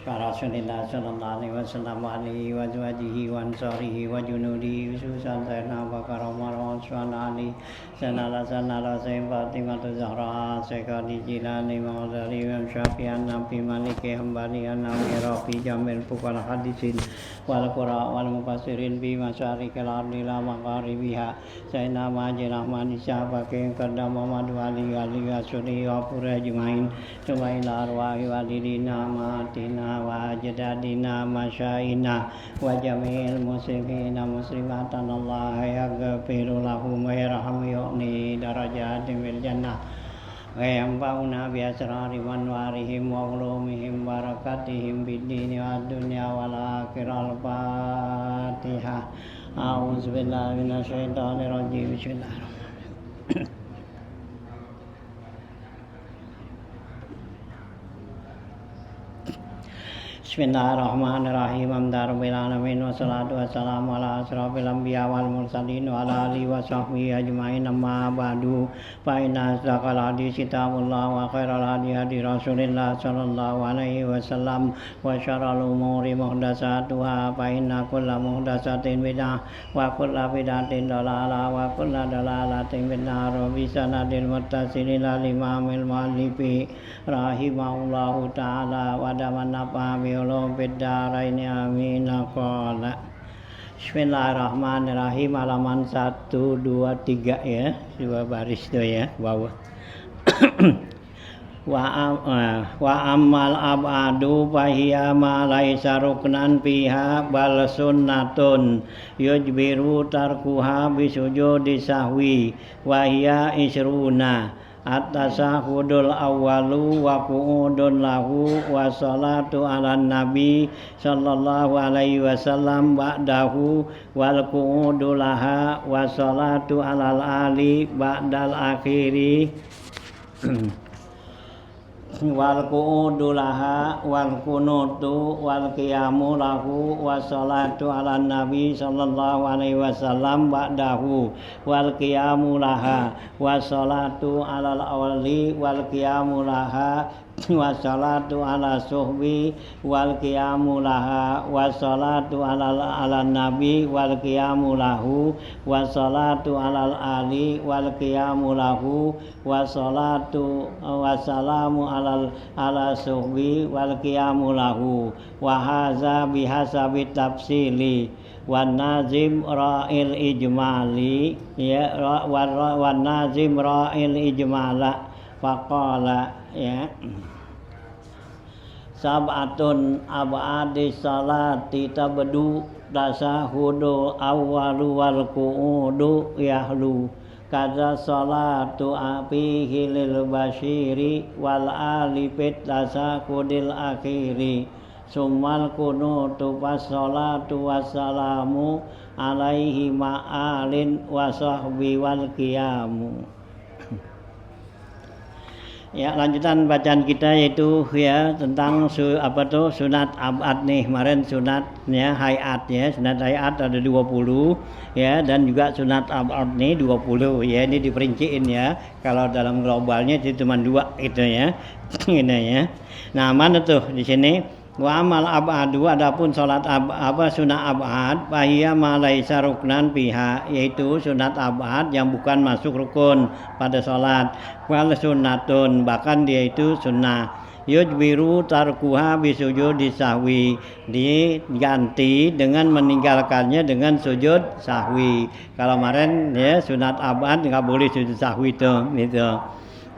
Rasulillah sallallahu alaihi wasallam wa alihi wa azwajihi wa ansarihi wa junudihi khususan sayyidina Abu Bakar Umar wa Utsman Ali sanala sayyid Fatimah Zahra Sayyidi Jilani Muhammad Ali Imam Syafi'i Nabi Maliki Hambali Nabi Rafi Jamil Fuqal Hadisin wal Qura wal Mufassirin bi masyarikil ardi la magharibiha sayyidina Majid Rahman Syafaqi Qadam Muhammad Wali Ali Asuri wa Purajmain Sumaila arwahi walidina matina wa ajdadina masyaina wa jamil muslimina muslimatan Allah yaghfiru lahum wa yarhamu yu'ni darajatin fil jannah wa yanfa'una bi asrari manwarihim wa ulumihim barakatihim bid dini wad dunya wal akhirah. Al-Fatihah. A'udzu billahi minasy syaithanir rajim. Bismillahirrahmanirrahim. Bismillahirrahmanirrahim. Alhamdulillahirabbil alamin wassalatu wassalamu ala asrofil anbiya wal mursalin wa ala alihi wa sahbihi ajmain. Amma ba'du fa inna asdaqal hadits kitabullah wa khairal hadi hadi Rasulillah sallallahu alaihi wasallam wa syarrul umuri muhdatsatuha fa inna kulla muhdatsatin bid'ah wa kulla bid'atin dhalalah wa kulla dhalalatin finnar. Bi sanadil muttasilil imamil muallifi rahimahullahu taala wa daman nafa Biddaraini amin. Qala Bismillahirrahmanirrahim. Halaman 1, 2, 3 ya, dua baris itu ya, bawah. Wa ammal abadu fahiya ma laisa ruknan fiha bal sunnatun yujbiru tarkuha bisujudi sahwi wa hiya isruna at-tasahudul awwalu wa qu'udun lahu wa salatu ala nabi sallallahu alaihi wasallam ba'dahu wal qu'udu laha wa salatu alal ali ba'dal akhiri wal qu'udu laha wal kunutu wal qiyamu lahu wa salatu ala nabi sallallahu alaihi wasallam ba'dahu wal qiyamu laha wa salatu alal awli wal qiyamu laha wa salatu ala suhbi wal qiyamu laha wa salatu ala nabi wal qiyamu lahu wa salatu alal ali wal qiyamu lahu wa salatu wa salamu ala suhbi wal qiyamu lahu wa hadza bihasabi tafsili wan nazim ra'il ijmali ya wan nazim ra'il ijmala faqala ya sab'atun ab'adis salati tabdu tasahudu awwalu wal qu'udu yahlu kaza salatu afihi lil basyiri wal alifit tasahudil akhiri summal kunutu wassalatu wassalamu alaihi ma'alin wa sahbi wal qiyamu. Ya, lanjutan bacaan kita yaitu ya tentang sunat abad nih. Kemarin sunatnya hayat ya, sunat hayat ada 20 ya, dan juga sunat abad nih 20 ya. Ini diperinciin ya. Kalau dalam globalnya itu cuma 2 itu ya. Ini ya. Nah, mana tuh di sini? Wa amal abadu, adapun salat sunat abad fahiya ma laisa ruknan biha, yaitu sunat abad yang bukan masuk rukun pada salat. Wal sunnatun, bahkan dia itu sunnah. Yujbiru tarkuha bisujudi sahwi, diganti dengan meninggalkannya dengan sujud sahwi. Kalau kemarin ya sunat abad enggak boleh sujud sahwi itu gitu.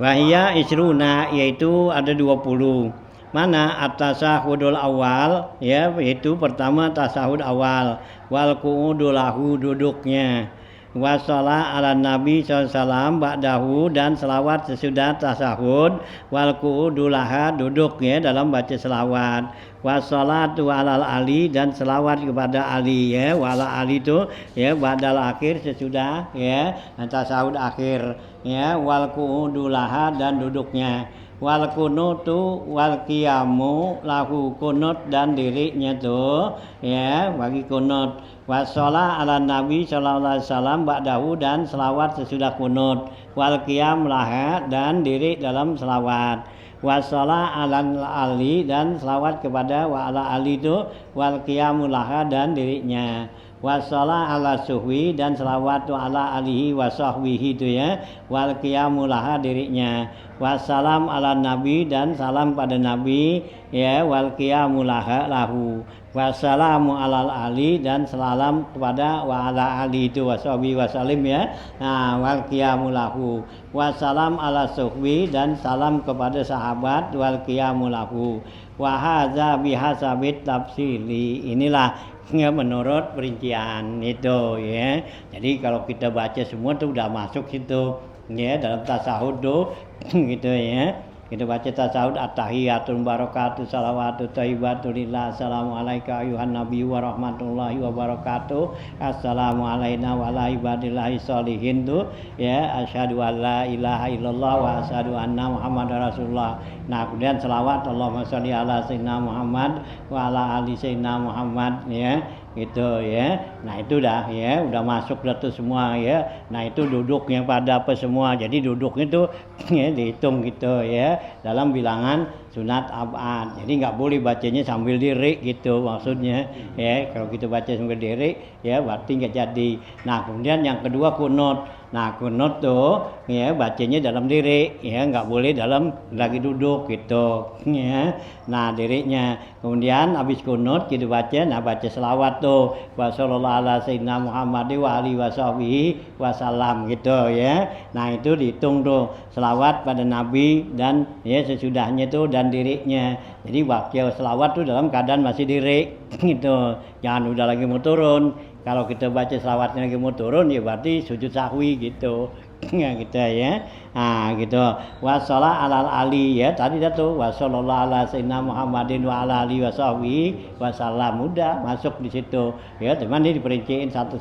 Wa hiya isruna, yaitu ada 20. Mana at-tasahudul awal ya, yaitu pertama tasahud awal, wal qu'udu lahu, duduknya Wassalah ala Nabi SAW ba'dahu dan selawat sesudah tasahud. Wal qu'udulaha duduk ya dalam baca selawat. Wassalatu alal ali dan selawat kepada Ali ya. Wala Ali itu ya ba'dal akhir sesudah ya tasahud akhir ya. Wal qu'udulaha dan duduknya. Wal kunutu wal qiyamu lahu kunut dan dirinya tuh ya bagi kunut. Wassalah ala Nabi sallallahu alaihi wasallam ba'dahu dan selawat sesudah kunut. Wal qiyam laha dan diri dalam selawat. Wassalah ala Ali dan selawat kepada wa ala Ali itu wal qiyamu laha dan dirinya. Wassalah ala suhwi dan selawat ala alihi wa sahbihi itu ya wal qiyamu laha dirinya. Wassalam ala Nabi dan salam pada Nabi ya wal qiyamu laha lahu. Wassalamu alal ali dan salam kepada wa ala ali itu washabi wasalim ya. Nah wal qiyamu lahu. Wassalam ala suhbi dan salam kepada sahabat wal qiyamu lahu. Wa hadza bihasabit tafsili. Inilah ya menurut perincian itu ya. Jadi kalau kita baca semua tuh udah masuk situ ya dalam tasahud tuh gitu ya. Kita baca tasawuf at-tahiyatul barakatuh salawatu thayyibatu lillah assalamu alayka ayuhan nabi wa rahmatullahi wa barakatuh assalamu alayna wa ala ibadillahi sholihin tuh ya asyhadu an la ilaha illallah wa asyhadu anna muhammadar rasulullah. Nah kemudian selawat Allahumma sholli ala sayyidina Muhammad wa ala ali sayyidina Muhammad ya gitu ya. Nah itu dah ya udah masuk dah tuh semua ya. Nah itu duduknya pada apa semua. Jadi duduknya tuh ya dihitung gitu ya dalam bilangan sunat abad. Jadi nggak boleh bacanya sambil diri gitu maksudnya ya. Kalau kita baca sambil diri ya berarti nggak jadi. Nah kemudian yang kedua kunut. Nah kunut tuh ya bacanya dalam diri ya nggak boleh dalam lagi duduk gitu ya. Nah dirinya kemudian habis kunut kita baca nah baca selawat tuh wa sallallahu ala sayyidina Muhammad wa alihi washabihi wasallam gitu ya. Nah itu dihitung tuh selawat pada Nabi dan ya sesudahnya tuh dan dirinya. Jadi baca selawat tuh dalam keadaan masih diri gitu. Jangan udah lagi mau turun. Kalau kita baca selawatnya lagi mau turun ya berarti sujud sahwi gitu. Ya gitu ya. Nah gitu. Wassalah alal ali ya tadi dah tuh wassallallahu ala sayyidina Muhammadin wa ala alihi washabihi wasallam udah masuk di situ. Ya cuman ini diperinciin satu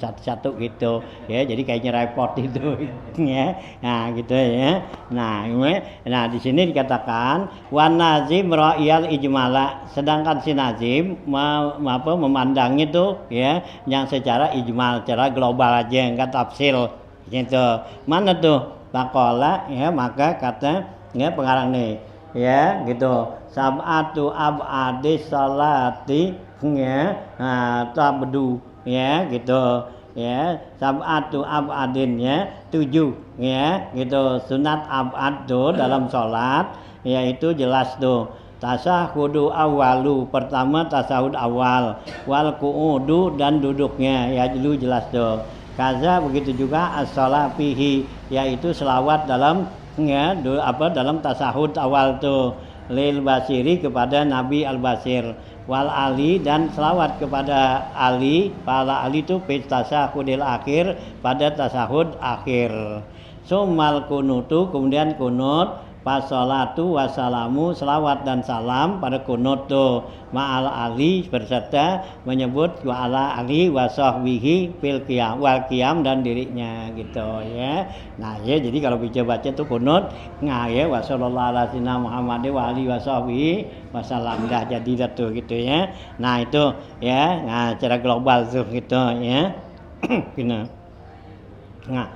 gitu. Ya jadi kayaknya repot itu ya. Nah gitu ya. Nah di sini dikatakan wan nazim ra'iyal ijmala sedangkan si nazim memandang itu ya yang secara ijmal, secara global aja enggak tafsil gitu. Mana tuh Pakola ya maka kata ya pengarang nih ya gitu sab'atu ab'adis salati ya tabdu ya gitu ya sab'atu ab'adin ya 7 ya gitu sunat ab'ad tuh dalam sholat yaitu jelas tuh tasahudu awalu pertama tasahud awal wal qu'udu dan duduknya ya dulu jelas tuh. Kaza begitu juga as-shalah fihi yaitu selawat dalam ya dalam tasahud awal tuh lil basiri kepada Nabi al-Basir wal ali dan selawat kepada Ali pala Ali itu fi tasahudil akhir pada tasahud akhir. Sumal kunutu kemudian kunut Passolatu wassalamu selawat dan salam pada kunut tuh ma'al ali berserta menyebut wa ala ali wa sahbihi fil qiyam wal qiyam dan dirinya gitu ya. Nah ya jadi kalau baca tuh kunut nah ya wa sallallahu ala sayyidina Muhammad wa ali wa sahbihi wasallam dah jadi tuh gitu ya. Nah itu ya nah secara global tuh gitu ya. Nah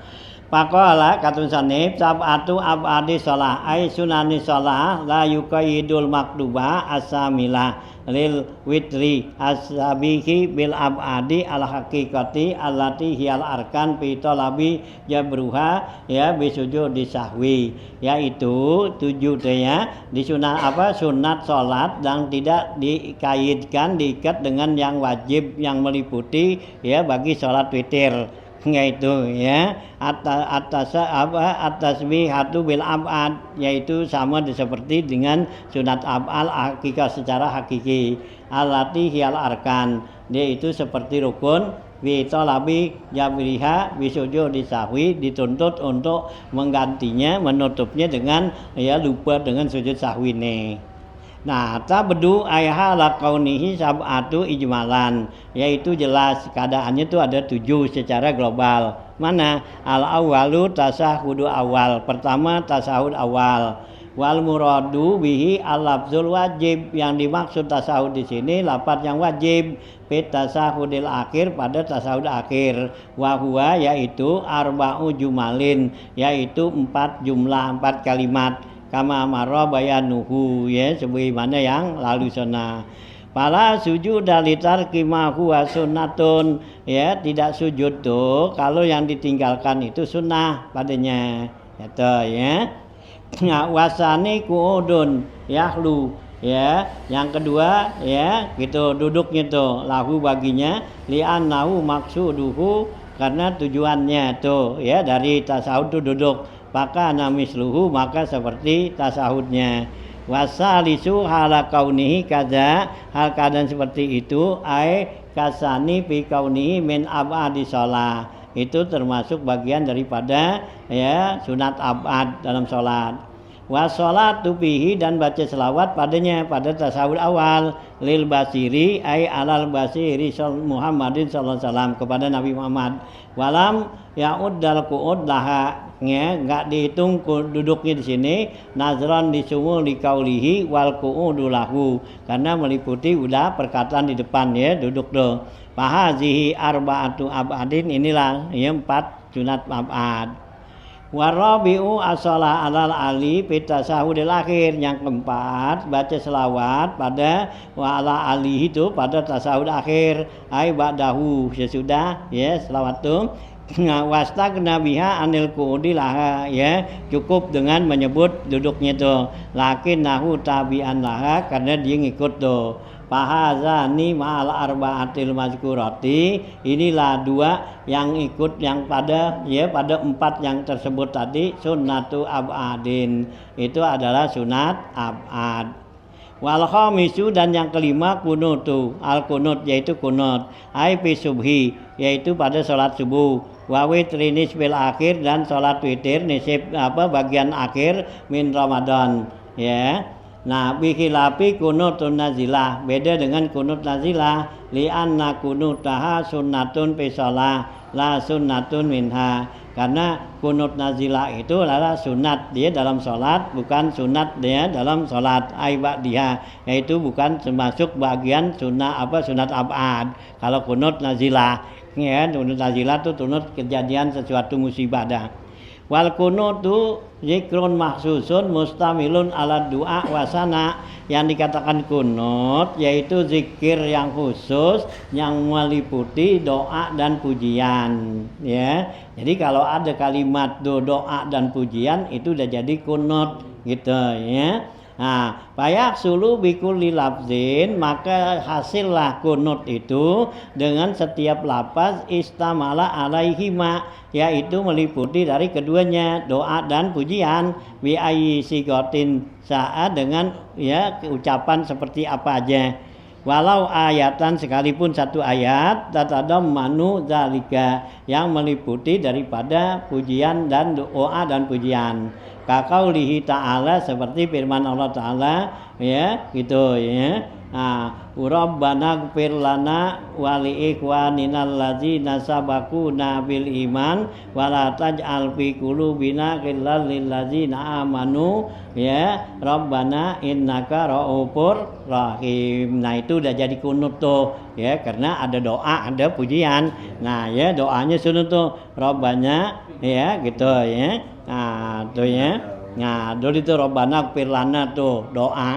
Pakola katun sanib sab'atu ab'adi sholah ay sunani sholah la yuqayyidul makduba asamila lil witri asabihi bil ab'adi al haqiqati allati hiyal arkan fi talabi jabruha ya bisujud disahwi yaitu 7 ya di sunat sholat yang tidak dikaitkan diikat dengan yang wajib yang meliputi ya bagi sholat witir yaitu ya atasbihatu bil ab'ad yaitu sama seperti dengan sunat ab'al hakikat secara hakiki alati hiyal arkan dia itu seperti rukun bi talabi jabriha bi sujudi sahwi, dituntut untuk menggantinya, menutupnya dengan ya lupa dengan sujud sahwi nih. Nah, tabdu ayah la kaunihi sab'atu ijmalan, yaitu jelas keadaannya itu ada 7 secara global. Mana? Al awalu tasahudu awal. Pertama tasahud awal. Wal muradu bihi al lafzul wajib. Yang dimaksud tasahud di sini lafaz yang wajib. Fit tasahudil akhir, pada tasahud akhir. Wa huwa yaitu arba'u jumalin, yaitu 4 jumlah, 4 kalimat. Kama marra bayanuhu, ya sebagaimana yang lalu sana. Pala sujud dalitar kimahu wa sunnatun, ya tidak sujud tuh kalau yang ditinggalkan itu sunnah padanya, ya. Nah, wasani kuudun yahlu, ya. Yang kedua, ya gitu duduknya tuh lahu baginya li'annahu maksuduhu, karena tujuannya tuh ya dari tasawuf tuh duduk. Maka namisluhu, maka seperti tasahudnya. Wasalisu hala kaunihi kaza, hal keadaan seperti itu ai kasani fi kaunihi min abadi shalah, itu termasuk bagian daripada ya sunat abad dalam salat. Wassalatu bihi, dan baca selawat padanya pada tasawuf awal, lil basiri ai alal basiri Muhammadin sallallahu alaihi wasallam, kepada Nabi Muhammad. Walam ya'ud dal qu'ud laha, ya enggak dihitung duduknya di sini, nazran disumul di kaulihi wal qu'udu lahu, karena meliputi udah perkataan di depan ya duduk do. Fahazihi arba'atu abadin, inilah ya 4 sunat abad. Warabi'u as-shalah alal ali fi tasahudil akhir, yang keempat baca selawat pada wa ala ali itu pada tasahud akhir, ai ba'dahu, sesudah ya selawat itu. Wastagna biha anil qu'udi laha, ya cukup dengan menyebut duduknya tuh, lakin nahu tabi'an laha, karena dia ngikut tuh. Fahazani ma'al arba'atil mazkurati, inilah 2 yang ikut yang pada ya pada 4 yang tersebut tadi, sunnatu abadin, itu adalah sunat abad. Wal khamisu, dan yang kelima kunutu, al kunut yaitu kunut, ai fi subhi, yaitu pada salat subuh. Wa witrinis bil akhir, dan salat witir nisib bagian akhir min Ramadan, ya. Nah, bikhilafi kunutun nazilah, beda dengan kunut nazilah, li'anna kunutaha sunnatun fi shalah la sunnatun minha, karena kunut nazilah itu adalah sunat dia dalam sholat, bukan sunat dia dalam sholat aiba dia, yaitu bukan termasuk bagian sunnah sunat abad. Kalau kunut nazilah, ya kunut nazilah itu kunut kejadian sesuatu musibah dah. Wal kunutu zikrun mahsusun mustamilun ala du'a wasana, yang dikatakan kunut yaitu zikir yang khusus yang meliputi doa dan pujian, ya. Jadi kalau ada kalimat doa dan pujian itu udah jadi kunut gitu, ya. Nah, payak sulu bikulli lafzin, maka hasillah kunut itu dengan setiap lafaz istamala alaihima, yaitu meliputi dari keduanya, doa dan pujian, bi ayyi sigotin saat, dengan ya ucapan seperti apa aja. Walau ayatan, sekalipun satu ayat, tatadam manu zalika, yang meliputi daripada pujian dan doa dan pujian. Kakaulihi ta'ala, seperti firman Allah Ta'ala, ya gitu ya. Rabbana ighfir lana wa li ikhwanina allazina sabaquna bil iman wa la taj'al fi qulubina ghillan lil ladzina amanu, ya Rabbana innaka ra'ufur rahim. Nah, itu udah jadi kunut tuh, ya, karena ada doa, ada pujian. Nah, ya doanya sunut tuh, Rabbana, ya gitu ya. Nah, tuh ya. Nah, dulu itu Rabbana ighfir lana tuh doa,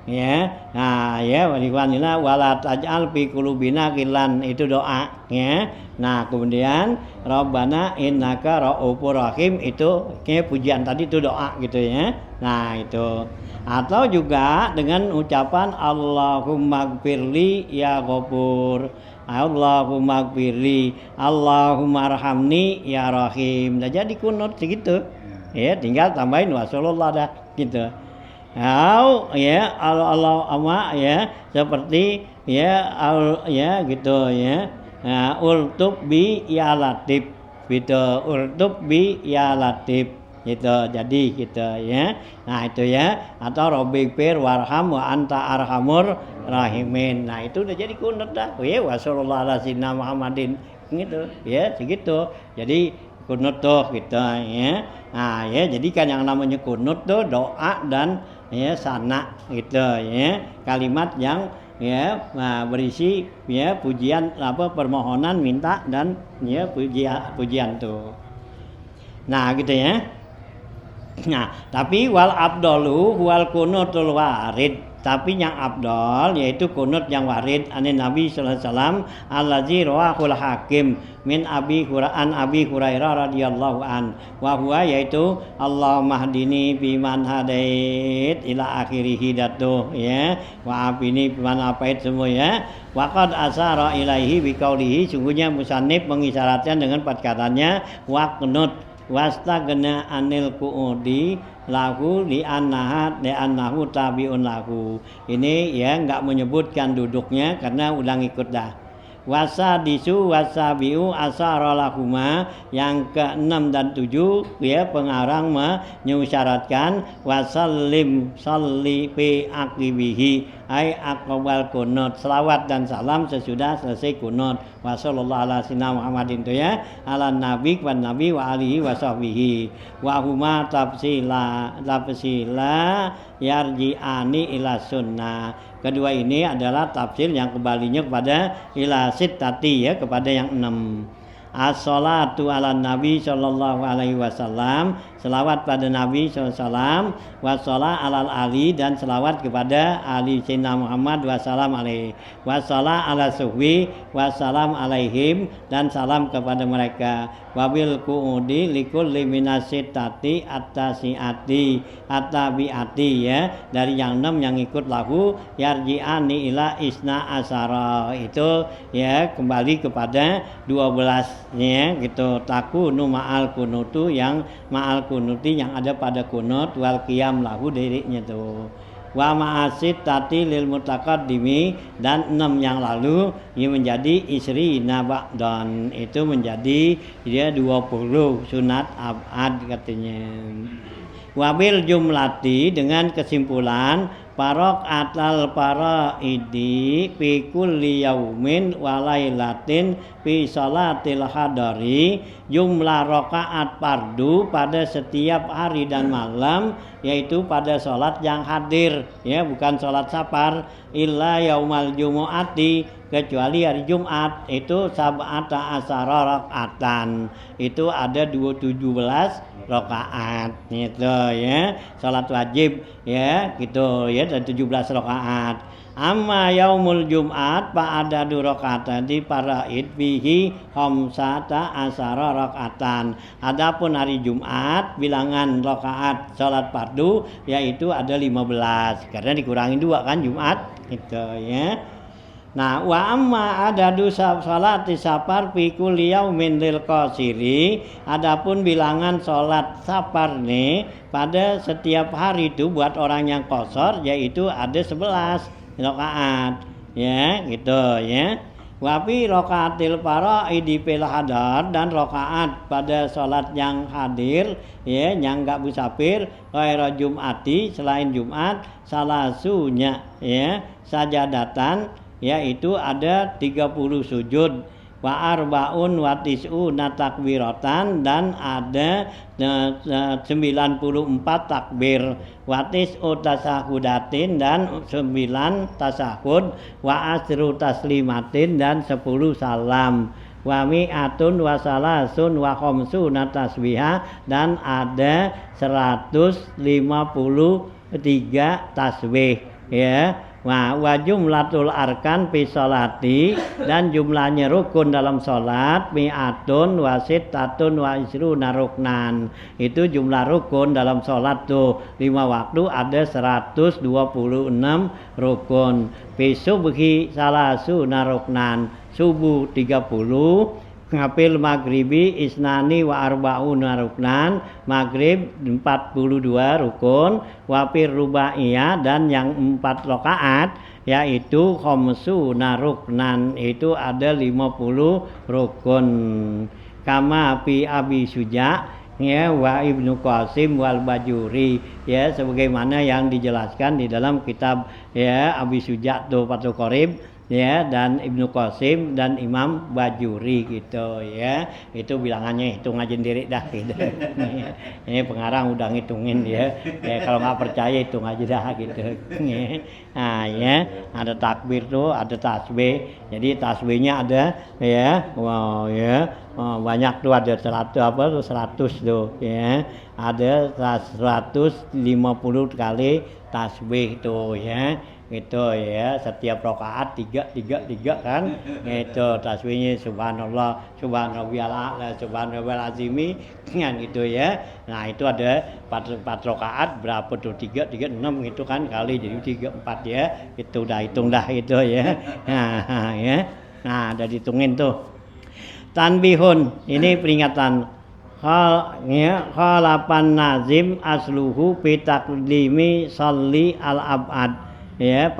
ya. Nah, ya waliwanina wala taj'al fi qulubina ghillan, itu doa, ya. Nah, kemudian Rabbana innaka ra'ufur rahim, itu kayak pujian tadi itu doa gitu ya. Nah, itu. Atau juga dengan ucapan Allahumma gfirli ya ghafur, Allahumma gfirli, Allahumma arhamni ya rahim. Nah, jadi kunut segitu. Ya, tinggal tambahin wasallallahu dah gitu. Ya Allah ama, ya seperti ya ya gitu ya. ultub bi ya latif gitu, ultub bi ya latif gitu. Jadi gitu ya. Nah itu ya, atau Robbifir warham wa anta arhamur rahimin. Nah itu udah jadi kunut dah. Ya wasallallahu ala sayyidina Muhammadin gitu ya, segitu. Jadi kunut tuh gitu ya. Nah ya, jadi kan yang namanya kunut tuh doa dan ya sana gitu ya, kalimat yang ya berisi ya pujian permohonan, minta dan ya pujian tuh. Nah gitu ya. Nah, tapi wal abdalu wal kunutul warid. Tapi yang abdal yaitu kunut yang warid anin Nabi sallallahu alaihi wasallam allazi rawahul hakim min Abi Hurairah radhiyallahu an wa huwa yaitu Allahumma hdini biman hadait ila akhirih datu ya wa afini biman apait semua ya wa qad asara ilaihi biqaulihi, sungguhnya musannif mengisyaratkan dengan perkataannya wa qunut wastagna anil qu'udi lahu li'annahu tabi'un lahu. Ini ya enggak menyebutkan duduknya karena udah ngikut dah. Wasadisu wasabiu asara lahuma, yang ke-6 dan 7 ya pengarang menyyaratkan wasallim salli fi aqibihi ai aqwal kunut, selawat dan salam sesudah selesai kunut. Wa sallallahu ala sayyidina Muhammadin tu ya ala nabi wan nabi wa alihi wa sahbihi wa huma tafsila yarji'ani ila sunnah. Kedua ini adalah tafsir yang kembalinya kepada ila sittati ya, kepada yang 6. As-salatu ala Nabi sallallahu alaihi wasallam, selawat pada Nabi sallallahu alaihi wasallam, wassalah alal ali, dan selawat kepada Ali Sayyidina Muhammad wassalam alaihi, wassalah ala suhbi wassalam alaihim, dan salam kepada mereka. Wabil qu'udi likulli minasitati at-tasiati at-tabiati ya, dari yang 6 yang ikut lahu yarji'ani ila isna asara, itu ya kembali kepada 12 ya gitu. Takunu ma'al kunutu, yang ma'al kunuti yang ada pada kunut, wal qiyam lahu dirinya tuh. Wa ma'asid tati lil mutaqaddimi, dan 6 yang lalu ini menjadi isri naba'dan, itu menjadi dia 20 sunat abad katanya. Wabil jumlati, dengan kesimpulan parok atal paraidi fi kulli yaumin walailatin fi salatil hadari, jumlah rakaat fardu pada setiap hari dan malam, yaitu pada salat yang hadir ya, bukan salat safar. Illa yaumal jumu'ati, kecuali hari Jumat, itu sab'ata asara rakaatan, itu ada 17 rakaat gitu ya, salat wajib ya gitu ya, dan 17 rakaat. Amma yaumul Jumat fa'adadu rakaatan di paraid fihi khamsata asara rakaatan. Adapun hari Jumat bilangan rakaat salat fardu yaitu ada 15, karena dikurangi 2 kan Jumat gitu ya. Nah, wa amma adadu salati safar fi kulli yaumin lil qasiri, adapun bilangan salat safar nih pada setiap hari itu buat orang yang qasar, yaitu ada 11 rakaat ya gitu ya. Wa fi rakaatil faraidi fil hadar, dan rakaat pada salat yang hadir ya, yang enggak musafir, ghaira jumati, selain Jumat, salasunya ya sajadatan, yaitu ada 30 sujud, wa arbaun wa tis'una takbiratan, dan ada 94 takbir, wa tis'u tasahudatin, dan 9 tasahud, wa asru taslimatin, dan 10 salam, wa mi'atun wa salasun wa khamsuna tasbihah, dan ada 153 tasbih ya. Wa jumlatul arkan fi sholati, dan jumlahnya rukun dalam sholat mi'atun wa sittatun wa isruna ruknan, itu jumlah rukun dalam sholat tuh 5 waktu ada 126 rukun. Fi subhi salasuna ruknan, subuh 30, Ngapil maghribi isnani wa arba'una ruknan, maghrib 42 rukun, wapir rubaiyah dan yang 4 rakaat yaitu khamsuna ruknan, itu ada 50 rukun. Kama fi Abi Suja ya wa Ibnu Qasim wal Bajuri, ya sebagaimana yang dijelaskan di dalam kitab ya Abi Suja Tuhfatul Qorib ya dan Ibnu Qasim dan Imam Bajuri gitu ya. Itu bilangannya hitung aja sendiri dah gitu. Ini pengarang udah ngitungin ya. Ya kalau nggak percaya hitung aja dah gitu. Nah ya, ada takbir tuh, ada tasbih. Jadi tasbihnya ada ya. Wow ya. Banyak tuh, ada 100 tuh ya. Ada 150 kali tasbih tuh ya. Gitu ya, setiap rakaat 3 kan itu tasbihnya subhanallah subhanallahil a'la subhanallahil azimi kan gitu ya. Nah itu ada 4 rakaat berapa tuh, 3 6 gitu kan kali, jadi 3 4 ya, itu udah hitung dah itu ya. Nah ya, nah ada dihitungin tuh. Tanbihun, ini peringatan. Khalapan nazim asluhu fi taqdimi sholli al abad ya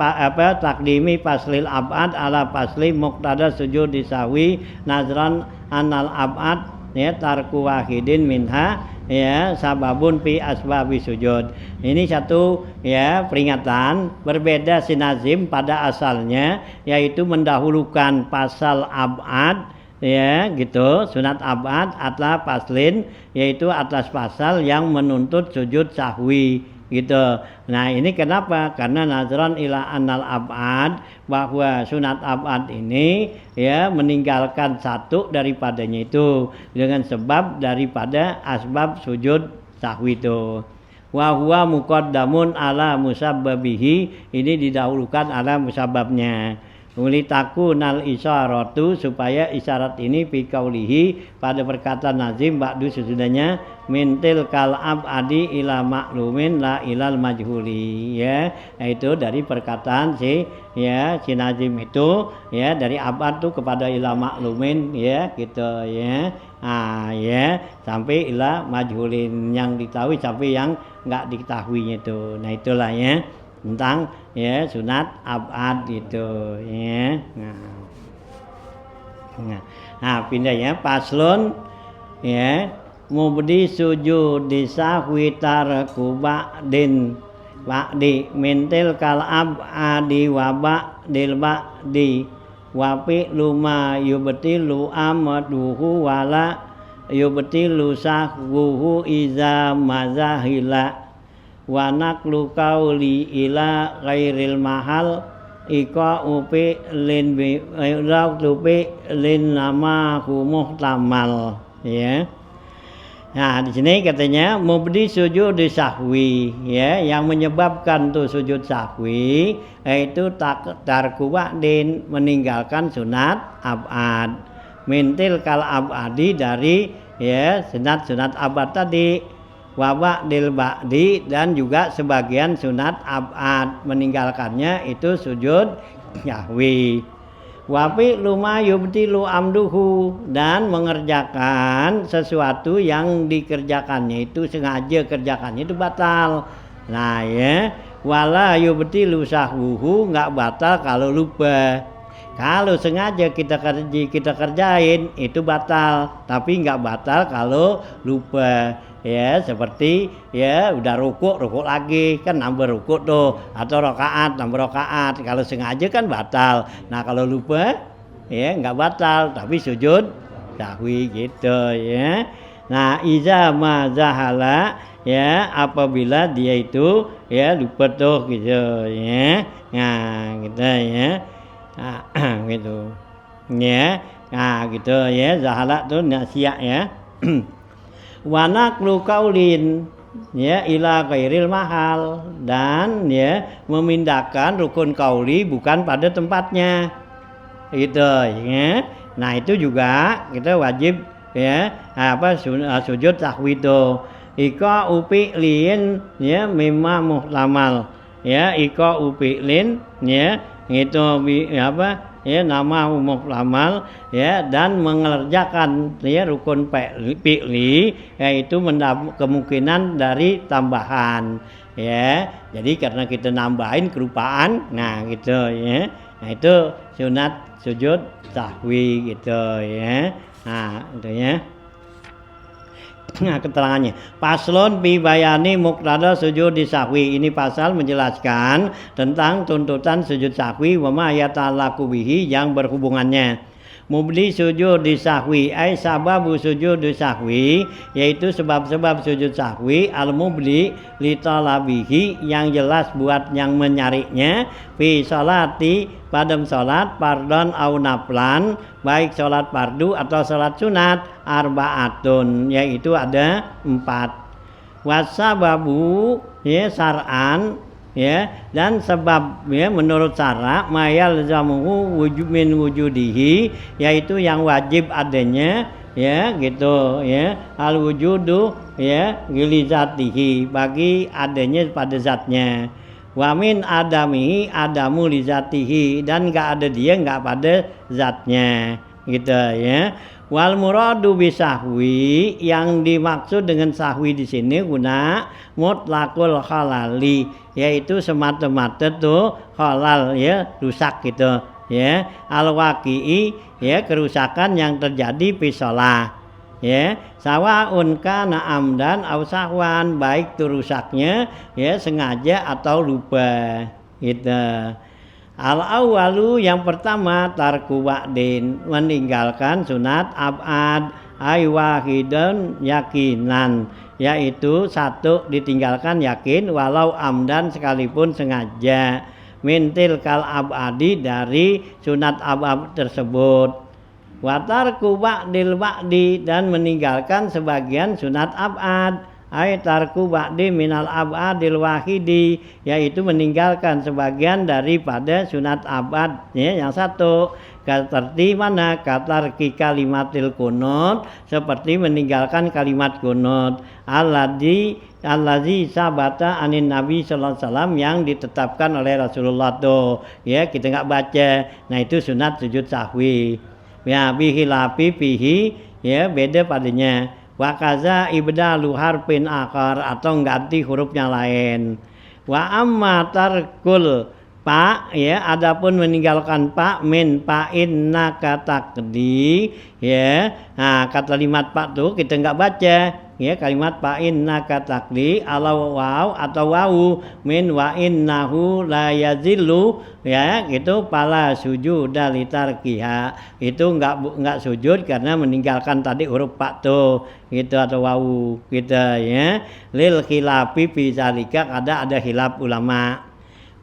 takdimi paslil abad ala pasli muqtada sujud disahwi nazran anal abad ya tarku wahidin minha ya sababun fi asbabi sujud. Ini satu ya peringatan, berbeda sinazim pada asalnya yaitu mendahulukan pasal abad ya gitu, sunat abad atla paslin, yaitu atas pasal yang menuntut sujud sahwi gitu. Nah ini kenapa? Karena nazran ila anal abad, bahwa sunat abad ini ya meninggalkan satu daripadanya itu dengan sebab daripada asbab sujud sahwi itu. Wa huwa muqaddamun ala musabbabihi, ini didahulukan ala musababnya. Ulitaku nal isyaratu, supaya isyarat ini fi qaulihi pada perkataan nazim ba'du sesudahnya mintil kal abadi ila maklumin la ilal majhuli ya, itu dari perkataan si nazim itu ya, dari abad tuh kepada ila maklumin ya gitu ya. Ya sampai ila majhulin, yang diketahui sampai yang enggak diketahuinya itu. Nah itulah ya tentang ya sunat abad gitu ya. Nah pindah ya, paslon ya mubdi sujud disahwi tarku ba'din ba'di mintil kal abadi wa ba'dil ba'di wapi luma yubtilu amaduhu wala yubtilu sahwuhu iza mazahila wa naqlu qauli ila ghairil mahal ika upi lin bi upi lin nama muhtamal ya. Nah di sini katanya mubdi sujud sahwi ya, yang menyebabkan tuh sujud sahwi yaitu tarku wa'din, meninggalkan sunat abad, mintil kal abadi, dari ya sunat abad tadi, wabak dil ba'di, dan juga sebagian sunat abad meninggalkannya itu sujud sahwi. Wapi luma yubtilu amduhu, dan mengerjakan sesuatu yang dikerjakannya itu sengaja kerjakannya itu batal. Nah ya, wala yubtilu sahwuhu, enggak batal kalau lupa. Kalau sengaja kita kerjain itu batal, tapi enggak batal kalau lupa. Ya seperti ya udah rukuk lagi kan nambah rukuk tuh, atau rakaat nambah rakaat, kalau sengaja kan batal. Nah kalau lupa ya nggak batal tapi sujud sahwi gitu ya. Nah iza mazahala ya, apabila dia itu ya lupa tuh gitu ya. Nah gitu ya. Nah, gitu ya. Nah gitu ya, zahala tuh nasiya ya. Wa naqlu qaulin ya ila ghairil mahal, dan ya memindahkan rukun qauli bukan pada tempatnya gitu ya. Nah itu juga kita wajib ya sujud sahwi itu. Ika upi lin ya mimma muhlamal ya, ika upi lin ya itu ya nama muklamal ya dan mengerjakan ya rukun fi'li yaitu kemungkinan dari tambahan ya. Jadi karena kita nambahin kerupaan, nah gitu ya. Nah itu sunat sujud sahwi gitu ya. Nah itu ya. Nah keterangannya paslon bi bayani muqtada sujud di sahwi. Ini pasal menjelaskan tentang tuntutan sujud sahwi wa ma yata'allaqu bihi yang berhubungannya. Mubli sujud di sahwi ai sababu sujud di sahwi yaitu sebab-sebab sujud sahwi al mubli li talabihi yang jelas buat yang menyarinya fi salati pada salat fardhon au naflan baik salat fardu atau salat sunat arbaatun yaitu ada 4 wasababu ya sar'an ya dan sebab ya menurut syara mayal zamuhu wujud min wujudihi yaitu yang wajib adanya ya gitu ya al wujudu ya gilizatihi bagi adanya pada zatnya wa min adamihi adamu lizatihi dan enggak ada dia enggak pada zatnya gitu ya. Wal muradu bisahwi yang dimaksud dengan sahwi di sini guna mutlaqul khalali yaitu semata-mata tuh halal ya rusak gitu ya al waqi'i ya kerusakan yang terjadi fi shalah ya sawaun kana amdan au sahwan baik itu rusaknya ya sengaja atau lupa gitu. Al-awwalu yang pertama tarku wa'din meninggalkan sunat ab'ad ay wahidan yakinan yaitu satu ditinggalkan yakin walau amdan sekalipun sengaja mintil kal ab'adi dari sunat ab'ad tersebut wa tarku ba'dil wa'di dan meninggalkan sebagian sunat ab'ad ay tarku ba'di minal ab'adil wahidi yaitu meninggalkan sebagian daripada sunat abad ya yang satu seperti mana katarki kalimatil kunut seperti meninggalkan kalimat kunut allazi sabata anin nabi sallallahu alaihi wasallam yang ditetapkan oleh Rasulullah tuh ya kita enggak baca nah itu sunat sujud sahwi ya bihilafi fihi ya beda padanya wa kaza ibdalu harfin akhar atau ganti hurufnya lain wa amma tarkul pa ya adapun meninggalkan pa min pa inna kata takdi ya nah kata kalimat pa tuh kita enggak baca ya kalimat pa inna kata takdi alau waw atau wawu min wa innahu la yazillu ya gitu pala sujud litarkiha itu enggak sujud karena meninggalkan tadi huruf pa tuh gitu atau wawu gitu ya lil khilafi fi zalika ada khilaf ulama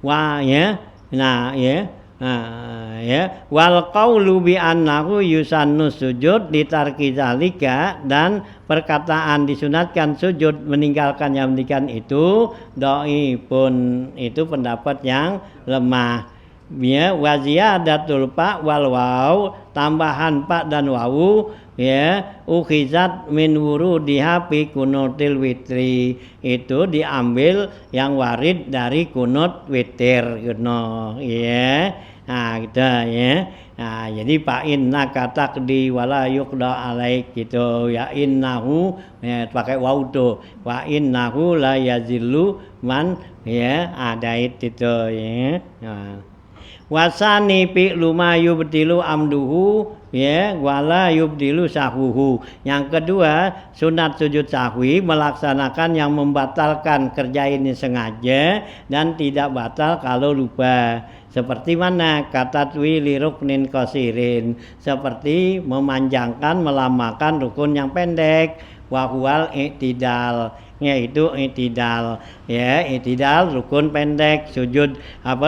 wa ya nah ya nah ya wal qaulu bi annahu yusannu sujud litarki zalika dan perkataan disunatkan sujud meninggalkan yang demikian itu dhaifun itu pendapat yang lemah ya wa ziyadatul pa wal waw tambahan pa dan wawu ya ukhizat min wurudiha fi kunutil witri itu diambil yang warid dari kunut witir gitu ya nah gitu ya nah jadi fa inna katakdi wala yuqda alaik gitu ya innahu ya pakai waw tuh wa innahu la yazillu man ya adait itu ya nah. Wasani fi luma yubtilu amduhu ya wala yubtilu sahwuhu. Yang kedua sunat sujud sahwi melaksanakan yang membatalkan kerja ini sengaja dan tidak batal kalau lupa. Seperti mana kata twili ruknin qasirin seperti memanjangkan melamakan rukun yang pendek wahwal i'tidal yaitu i'tidal ya i'tidal rukun pendek sujud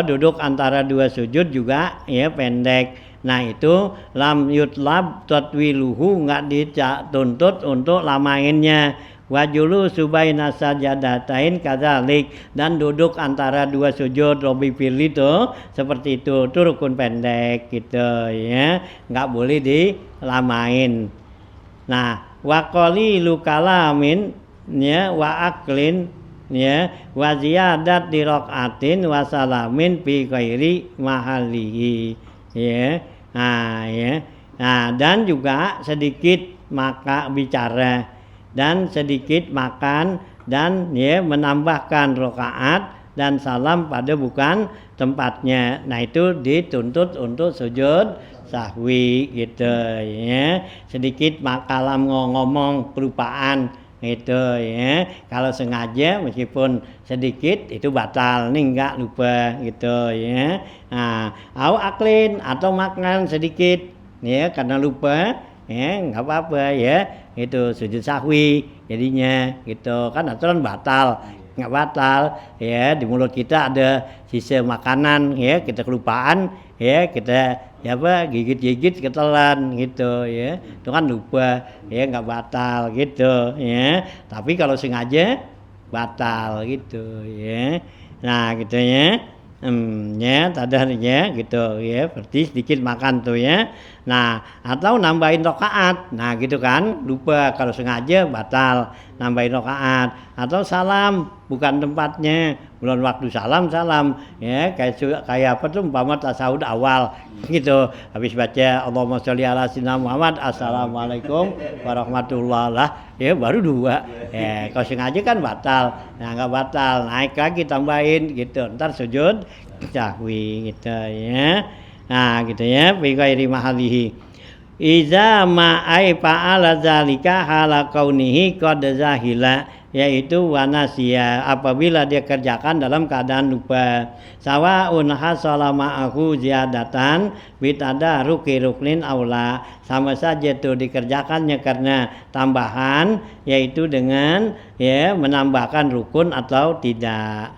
duduk antara dua sujud juga ya pendek nah itu lam yutlab tatwiluhu enggak dituntut untuk lamainnya wajulu subaina sajadatain kadzalik dan duduk antara dua sujud robi pilih itu seperti itu rukun pendek gitu ya enggak boleh dilamain nah wa qalilu kalamin ya wa aklin ya wa ziyadat di rakaatin wa salamin fi ghairi mahallihi ya. Ya. Nah, dan juga sedikit bicara dan sedikit makan dan ya menambahkan rakaat dan salam pada bukan tempatnya. Nah, itu dituntut untuk sujud sahwi gitu ya. Sedikit kalam ngomong kelupaan gitu ya. Kalau sengaja meskipun sedikit itu batal, nih enggak lupa gitu ya. Nah, aklin atau makan sedikit ya karena lupa ya enggak apa-apa ya. Itu sujud sahwi jadinya gitu kan aturan batal. Nggak batal ya, di mulut kita ada sisa makanan ya, kita kelupaan ya, kita gigit-gigit ketelan gitu ya, itu kan lupa ya, nggak batal gitu ya, tapi kalau sengaja batal gitu ya. Nah gitu ya. Ya tadarnya gitu ya, berarti sedikit makan tuh ya. Nah, atau nambahin rakaat. Nah, gitu kan, lupa kalau sengaja batal nambahin rakaat atau salam bukan tempatnya. Belum waktu salam ya, kayak apa tuh umpama tasawuf awal gitu. Habis baca Allahumma sholli ala sayyidina Muhammad, assalamualaikum warahmatullahi lah, ya baru dua. Ya, kalau sengaja kan batal. Nah, enggak batal, naik lagi tambahin gitu. Ntar sujud sahwi gitu ya. Nah gitu ya, fi ghairi mahalihi. Iza ma'ai fa'ala zalika hala kaunihi qad zahila, yaitu wanasya, apabila dia kerjakan dalam keadaan lupa. Sawaun hasala ma'ahu ziyadatan bitada ruknin aula, sama saja itu dikerjakannya karena tambahan, yaitu dengan ya menambahkan rukun atau tidak.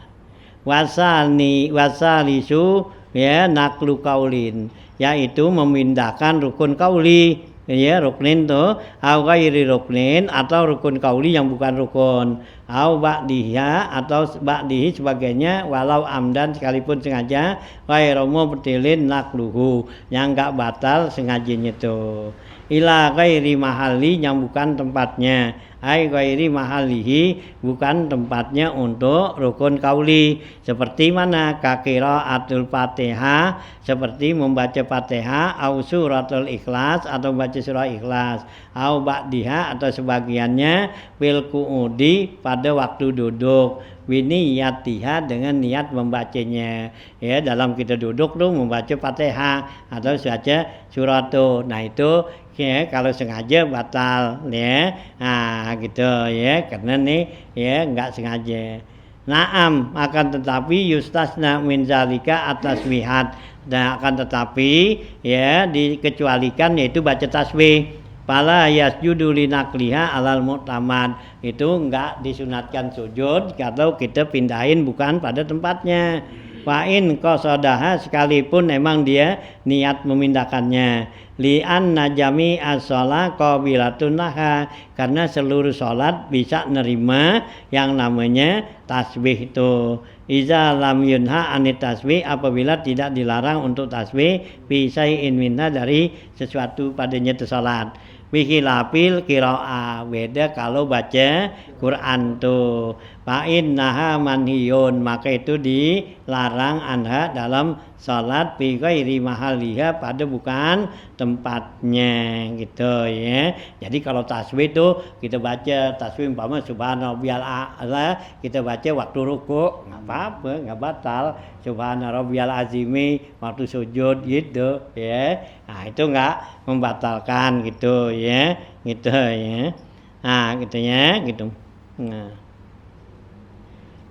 Wasalisu ya naklu kaulin, yaitu memindahkan rukun kauli ya, ruknin tuh au ghairi ruknin, atau rukun kauli yang bukan rukun, au ba'diha atau ba'dihi sebagainya, walau amdan sekalipun sengaja, ghairu mubtilin nakluhu, yang enggak batal sengajanya tuh, ila ghairi mahali, yang bukan tempatnya, ai ghairi mahalihi, bukan tempatnya untuk rukun kauli. Seperti mana? Qiraatul Fatihah, seperti membaca Fatihah, au suratul Ikhlas, atau baca surah Ikhlas, au ba'diha atau sebagiannya, fil qu'udi, pada waktu duduk, winiyatiha, dengan niat membacanya ya, dalam kita duduk tuh membaca Fatihah atau baca suratul. Nah itu ya, kalau sengaja batal ya. Nah gitu ya, karena nih ya enggak sengaja. Naam, akan tetapi yustasna min zalika atas wihat, dan akan tetapi ya dikecualikan yaitu baca tasbih. Fala yasjudu linakliha alal mu'tamad, itu enggak disunatkan sujud kalau kita pindahin bukan pada tempatnya. Fa'in qasadaha, sekalipun memang dia niat memindahkannya, li'an najami as-sholat qabilatun laha, karena seluruh sholat bisa nerima yang namanya tasbih itu. Iza lam yunha anit tasbih, apabila tidak dilarang untuk tasbih, bisai'in minha, dari sesuatu padanya itu sholat. Bihilafil qiraah, beda kalau baca Quran tuh. Fa'in naha manhiyun, maka itu dilarang anha dalam salat fi ghairi mahaliha, pada bukan tempatnya gitu ya. Jadi kalau tasbih itu kita baca tasbih umpama subhanarabbiyal a'la, kita baca waktu ruku, enggak apa-apa, enggak batal. Subhanarabbiyal azimi waktu sujud gitu ya. Nah, itu enggak membatalkan gitu ya. Gitu ya. Nah, gitu ya, gitu. Nah.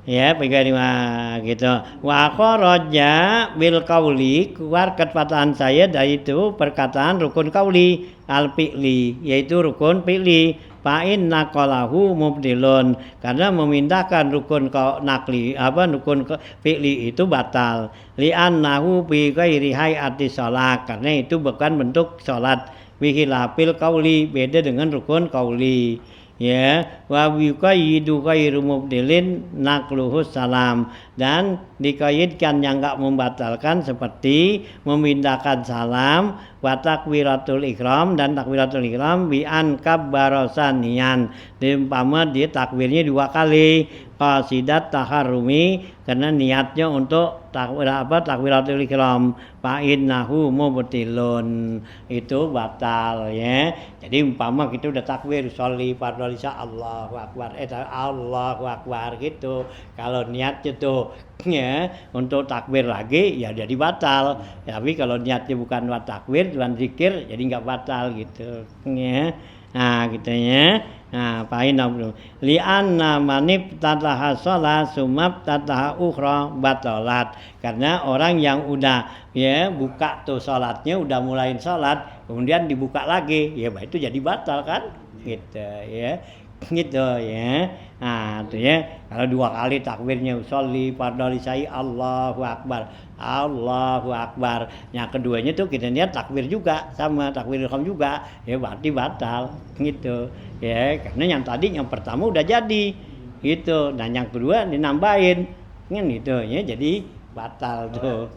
Ya, gitu. Wa kharaja bil qauli, keluar perkataan saya dari itu perkataan rukun qauli al fi'li, yaitu rukun fi'li. Fa inna qalahu mubdilun, karena memindahkan rukun nakli rukun fi'li itu batal. Li annahu bi ghairi hayati shalah, karena itu bukan bentuk salat. Bihilafil qauli, beda dengan rukun qauli. Ya, wa yuqayyidu ghairu mubdilin naqluhus salam, dan dikaitkan yang enggak membatalkan seperti memindahkan salam, wa takbiratul ihram, dan takbiratul ihram bi an kabbara saniyan, umpama dia takbirnya 2 kali, qasidat taharrumi, karena niatnya untuk takbiratul ihram. Fa innahu mubtilun, itu batal ya. Jadi umpama kita udah takbir sholli fardhu isya Allahu akbar, Allahu akbar gitu. Kalau niatnya tuh ya untuk takbir lagi ya jadi batal. Tapi kalau niatnya bukan buat takbir, cuma zikir, jadi nggak batal gitu ya. Nah gitu ya. Nah pain li'anna manib tataha sholat sumab tataha ukhra batalat, karena orang yang udah ya buka tuh sholatnya, udah mulain sholat kemudian dibuka lagi ya itu jadi batal kan gitu ya, gitu ya. Nah itu ya, kalau 2 kali takbirnya sholli fardhu isya Allahu akbar, Allahu akbar. Yang keduanya tuh kita lihat takbir juga sama takbir ihram juga, ya berarti batal gitu. Ya, karena yang tadi yang pertama udah jadi gitu, dan yang kedua dinambahin kan gitu ya, jadi batal tuh.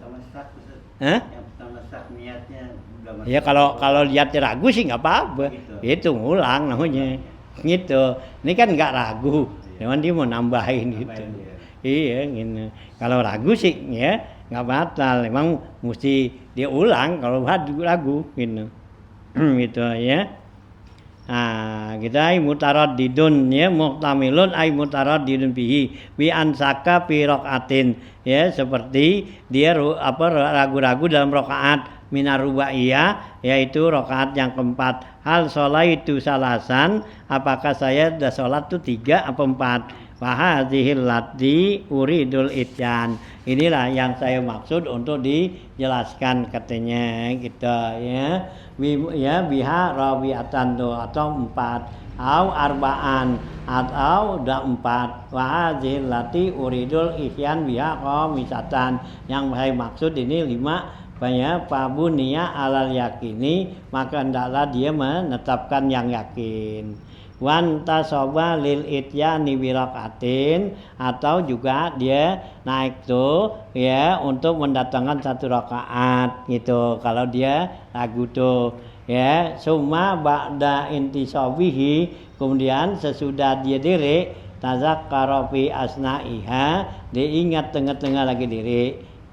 Hah? Yang pertama sak niatnya udah ya kalau lihatnya ragu sih nggak apa-apa, gitu. Itu ngulang namanya gitu. Ini kan nggak ragu, cuman dia mau nambahin gitu. Iya gitu. Kalau ragu sih ya nggak batal, memang mesti dia ulang kalau ragu gitu. Gitu ya. Nah, kita mutaraddidun ya, muhtamilun ay mutaraddidun bihi bi ansaka fi raqatin ya, seperti dia ragu-ragu dalam rakaat minar rubaiyah, yaitu rakaat yang keempat. Hal sholaitu salasan, apakah saya sudah sholat itu 3 atau 4? Wahadzihil lati uridul ityan, inilah yang saya maksud untuk dijelaskan katanya kita ya. Ya biha rabiatan tuh, atau 4 au arbaan atau udah 4. Wahadzihil lati uridul ityan biha qamisatan, yang saya maksud ini 5 banyak pabuniya alal yakini, maka hendaklah dia menetapkan yang yakin. Wan tasoba lil ityani birakatin, atau juga dia naik tuh ya untuk mendatangkan 1 rakaat gitu kalau dia ragu tuh ya. Summa ba'da intisabihi, kemudian sesudah dia diri, tazakkara fi asna'iha, dia ingat tengah-tengah lagi diri,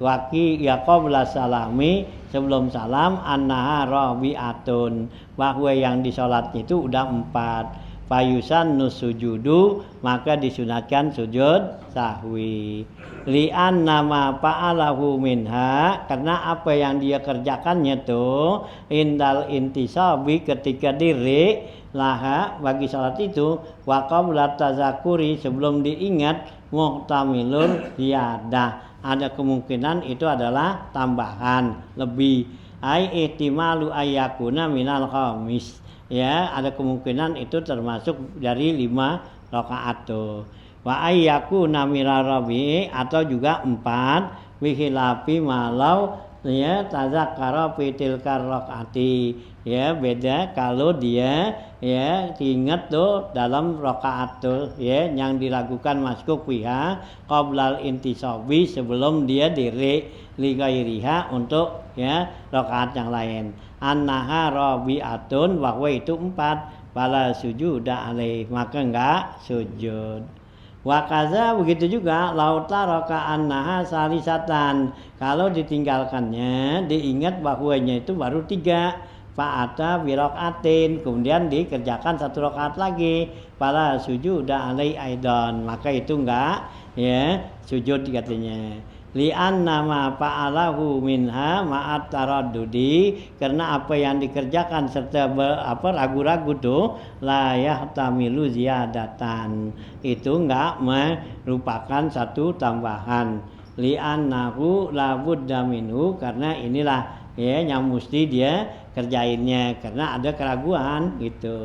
waqi ya qabla salami, sebelum salam, annaha rabi'atun, bahwa yang disolatnya itu udah 4. Payusan nusujudu, maka disunatkan sujud sahwi. Li'an nama fa'alahu minha, karena apa yang dia kerjakannya tuh indal intisabi, ketika diri laha bagi salat itu, wa qabla tazakuri, sebelum diingat, muhtamilun ziyadah, ada kemungkinan itu adalah tambahan lebih. Ai ihtimalu ayyakuna minal khamis, ya ada kemungkinan itu termasuk dari 5 rakaat tuh. Wa ayyakuna minal rabi, atau juga 4 bihilafi malau ya tazakkara fi tilkar rakaati, ya beda kalau dia ya ingat tuh dalam rakaat tuh ya yang diragukan masuk fiha qablal intisabi, sebelum dia diri li ghairiha, untuk ya rakaat yang lain. Annaha rabi'atun, bahwa itu 4, fala sujuda alaih, maka enggak sujud. Wa kaza, begitu juga lauta raka annaha salisatan, kalau ditinggalkannya diingat bahwanya itu baru 3, fa'ata biraqatin, kemudian dikerjakan 1 rakaat lagi, fala sujuda alaih aidan, maka itu enggak ya sujud katanya. Li'anna ma fa'alahu minha ma'at taraddudi, karena apa yang dikerjakan serta ragu-ragu tuh la yahtamilu ziyadatan, itu enggak merupakan 1 tambahan. Li'annahu la budda minhu, karena inilah ya yang mesti dia kerjainnya, karena ada keraguan gitu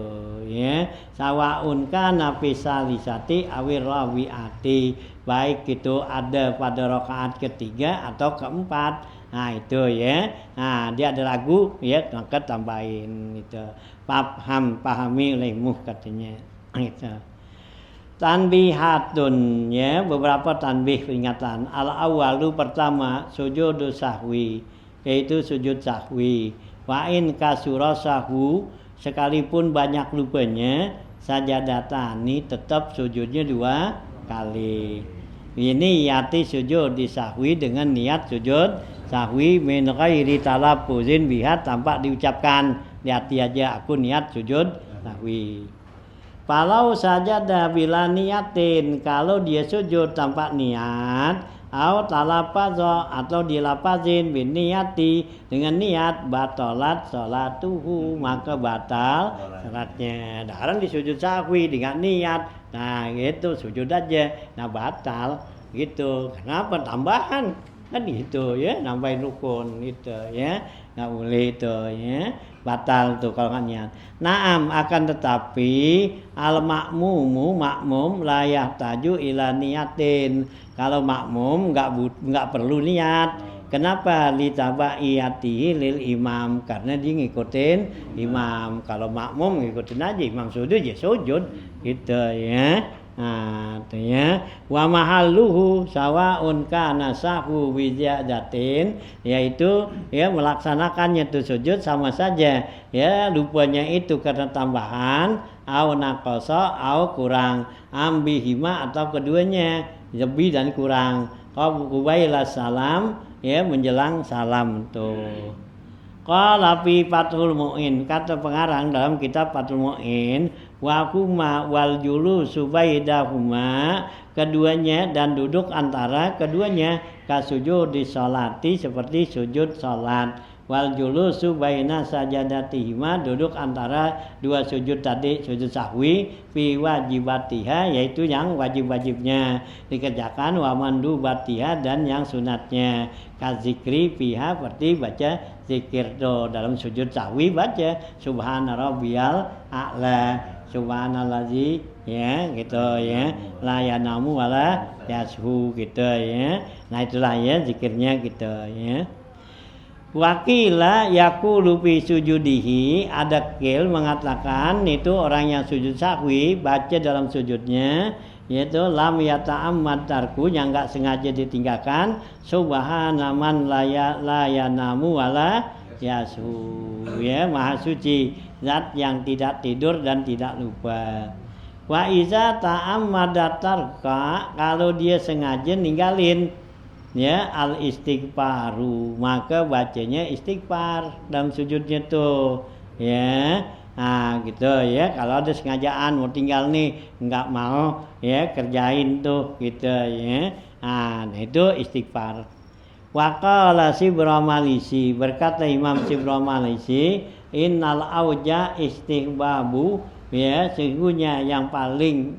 ya. Sawaun kana fi salisati awir rabiati, baik itu ada pada rakaat ketiga atau keempat. Nah itu ya, nah dia ada ragu ya, maka tambahin gitu. Pahami lemuh katanya gitu. Tanbihatun ya, beberapa tanbih peringatan. Al awalu, pertama sujudu sahwi, yaitu sujud sahwi. Wa in kasura sahwu, sekalipun banyak lupanya, sajadatani, tetap sujudnya 2 kali. Ini yati sujud disahwi dengan niat sujud sahwi min ghairi talaffuzin biha tanpa diucapkan. Lihat aja aku niat sujud sahwi. Kalau sajada bila niatin, kalau dia sujud tanpa niat, au talafazo atau dilapazin bin niyati dengan niat batalat salatuhu maka batal salatnya. Darang di sujud sahwi dengan niat, nah gitu sujud aja, nah batal gitu. Kenapa tambahan? Kan gitu ya, nambahin rukun gitu ya, nggak boleh itu ya, batal tuh kalau nggak niat. Naam akan tetapi al makmum layah taju ila niatin. Kalau makmum nggak perlu niat. Kenapa? Litabaiyatihi lil imam, karena dia ngikutin imam. Kalau makmum ngikutin aja imam sujud ya sujud gitu ya. Nah, artinya wa mahalluhu sawaun kana sahwu bi ziyadatin, yaitu ya melaksanakannya itu sujud sama saja ya lupanya itu karena tambahan au naqasa au kurang ambihima atau keduanya lebih dan kurang qabaila salam ya menjelang salam tuh. Qala fi Fathul Mu'in, kata pengarang dalam kitab Fathul Mu'in, wa huma wal julusu bainahuma, keduanya dan duduk antara keduanya kasujud di sholati seperti sujud salat. Wal julusu baina sajadatihima, duduk antara dua sujud tadi sujud sahwi fi wajibatiha, yaitu yang wajib-wajibnya dikerjakan, wa mandubatiha dan yang sunatnya kazikri fiha, seperti baca zikir tuh dalam sujud sahwi baca subhana rabbiyal a'la, subhanallazi ya gitu ya, la yanamu wala yashu gitu ya. Nah itulah ya zikirnya gitu ya. Wakila yaqulu fi sujudihi, ada kil mengatakan itu orang yang sujud sahwi baca dalam sujudnya yaitu lam yata'ammad tarku, yang enggak sengaja ditinggalkan, subhana man la yanamu wala yasu ya, maha suci zat yang tidak tidur dan tidak lupa. Wa iza ta'ammada tarka, kalau dia sengaja ninggalin ya al istighfaru, maka bacanya istighfar dalam sujudnya tuh ya. Nah gitu ya, kalau ada sengajaan mau tinggal nih nggak mau ya kerjain tuh gitu ya, nah itu istighfar. Waqala Sibramalisi, berkata Imam Sibramalisi, innal auja istighbabu, ya sesungguhnya yang paling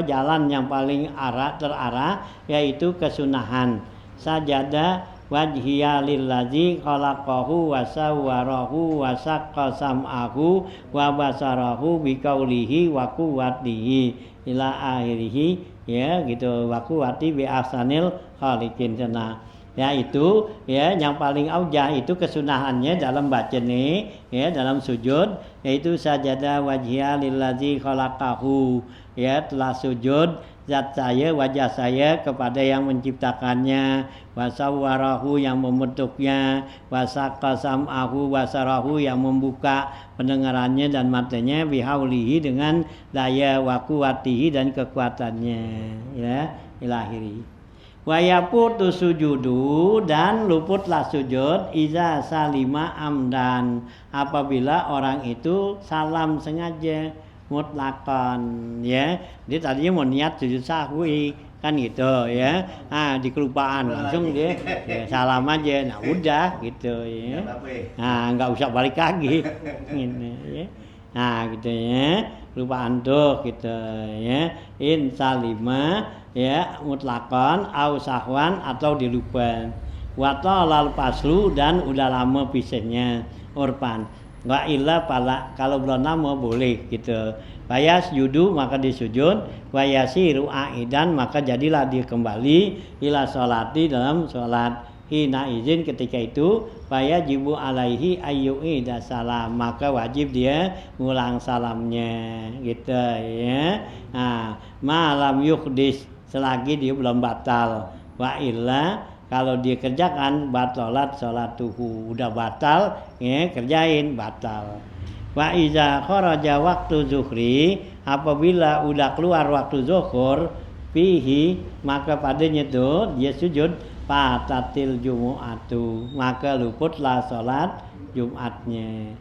jalan yang paling terarah yaitu kesunahan. Sajada wajhiya lillazi khalaqahu wa sawwarahu wa saqqa sam'ahu wa basarahu biqaulihi wa quwwatihi ila akhirih ya gitu, wa quwwati bi ahsanil khaliqin sana. Ya itu ya yang paling aujah itu kesunahannya dalam baca nih ya dalam sujud, yaitu sajada wajhiya lillazi khalaqahu, ya telah sujud zat saya, wajah saya kepada yang menciptakannya, wasawwarahu yang membentuknya, wasaqqa sam'ahu wasarahu yang membuka pendengarannya dan matanya, bihaulihi dengan daya, wa quwwatihi dan kekuatannya ya ilahiri. Wa yaputu sujudu, dan luputlah sujud iza salima amdan, apabila orang itu salam sengaja mutlakon ya. Dia tadinya mau niat sujud sahwi kan gitu ya, dikelupaan langsung dia ya, salam aja, nah udah gitu ya, nah nggak usah balik lagi gitu ya. Nah gitu ya, lupaan tuh gitu ya, in salima ya mutlakon au sahwan atau dilupa, wa lal paslu dan udah lama pisahnya urpan, wa illa pala kalau belum lama boleh gitu. Bayas yudu maka disujud, wayasiru aidan maka jadilah dia kembali ila sholati dalam sholat. Hina izin ketika itu fayajibu alaihi ayyu'ida salam, maka wajib dia ngulang salamnya gitu ya. Nah, malam yukdis, selagi dia belum batal. Wa illa kalau dia kerjakan batalat sholatuhu, udah batal ya kerjain batal. Wa iza kharaja waktu zuhri, apabila udah keluar waktu zuhur, fihi maka padanya tuh dia sujud fatatil jumu'atu maka luputlah salat Jumatnya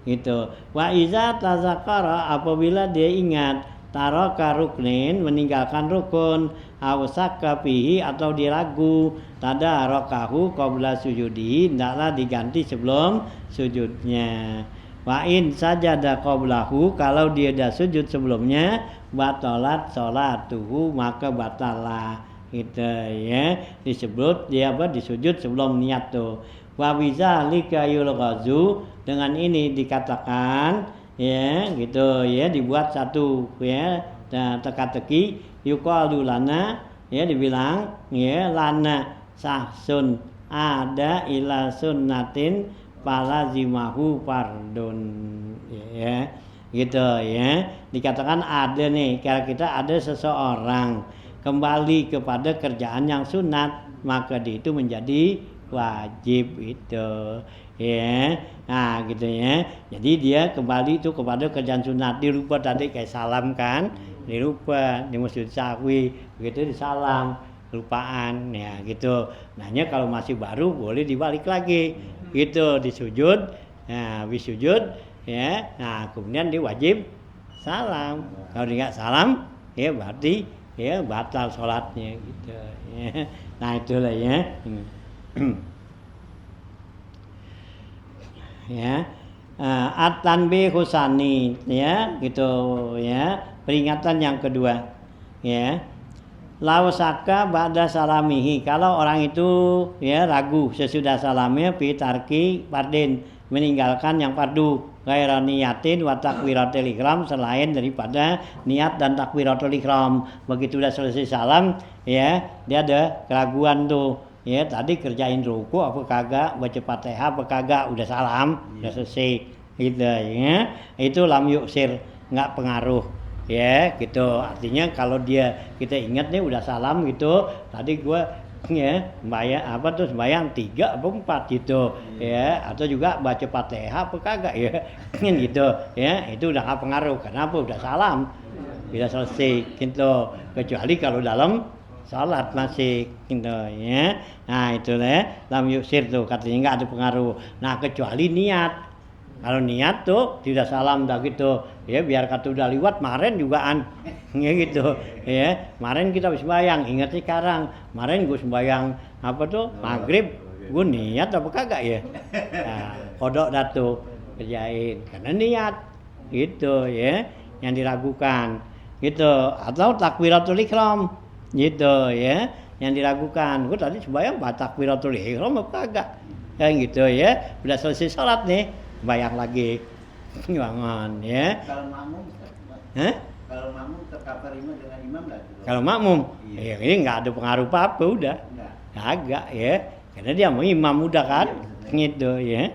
gitu. Wa iza tazakara apabila dia ingat taraka ruknin meninggalkan rukun awsaka fihi atau diragu tadarakahu qabla sujudi hendaklah diganti sebelum sujudnya. Wa in sajada qablahu kalau dia dah sujud sebelumnya batalat salatuhu maka batalah gitu ya disebut dia disujud sebelum niat tuh. Wa bizalika yulghazu dengan ini dikatakan ya gitu ya dibuat satu ya teka-teki yuqalu lana ya dibilang ya lana sahsun ada ila sunnatin palazimahu fardun ya gitu ya dikatakan ada nih kalau kita ada seseorang kembali kepada kerjaan yang sunat maka itu menjadi wajib itu ya nah gitu ya jadi dia kembali itu kepada kerjaan sunat dilupa tadi kayak salam kan dilupa di masjid sahwi begitu disalam lupaan ya gitu nanya kalau masih baru boleh dibalik lagi gitu disujud nah habis sujud ya nah kemudian dia wajib salam kalau dia nggak salam ya berarti ya batal sholatnya gitu ya nah itulah ya ya at-tanbih husani ya gitu ya peringatan yang kedua ya lausaka ba'da salamihi kalau orang itu ya ragu sesudah salamnya fi tarki fardin meninggalkan yang fardu ghaira niyatin wa takbiratul ihram selain daripada niat dan takbiratul ihram begitu udah selesai salam ya dia ada keraguan tuh ya tadi kerjain ruku apa kagak baca Fatihah apa kagak udah salam udah selesai gitu ya itu lam yuksir nggak pengaruh ya gitu artinya kalau dia kita ingat nih udah salam gitu tadi gua ya sembahyang 3 apa 4 gitu ya atau juga baca Fatihah apa kagak ya gitu ya itu udah nggak pengaruh kenapa udah salam udah selesai gitu kecuali kalau dalam salat masih gitu ya. Nah itulah lam yusir tuh katanya enggak ada pengaruh. Nah kecuali niat. Kalau niat tuh tidak salam dah gitu. Ya biar kata udah lewat kemarin jugaan. Ya gitu. Ya, kemarin kita sembahyang, ingat sekarang. Kemarin gue sembahyang apa tuh? Maghrib. Gue niat apa kagak ya? Nah, kodok dah tuh kerjain karena niat. Gitu ya. Yang diragukan. Gitu. Atau takbiratul ihram. Gitu ya yang diragukan gue tadi sembahyang takbiratul ihram apa kagak kayak gitu ya udah selesai sholat nih bayang lagi bangun ya kalau makmum kalau makmum terkafarima dengan imam nggak kalau makmum ya ini nggak ada pengaruh apa udah kagak ya karena dia mau imam udah kan gitu ya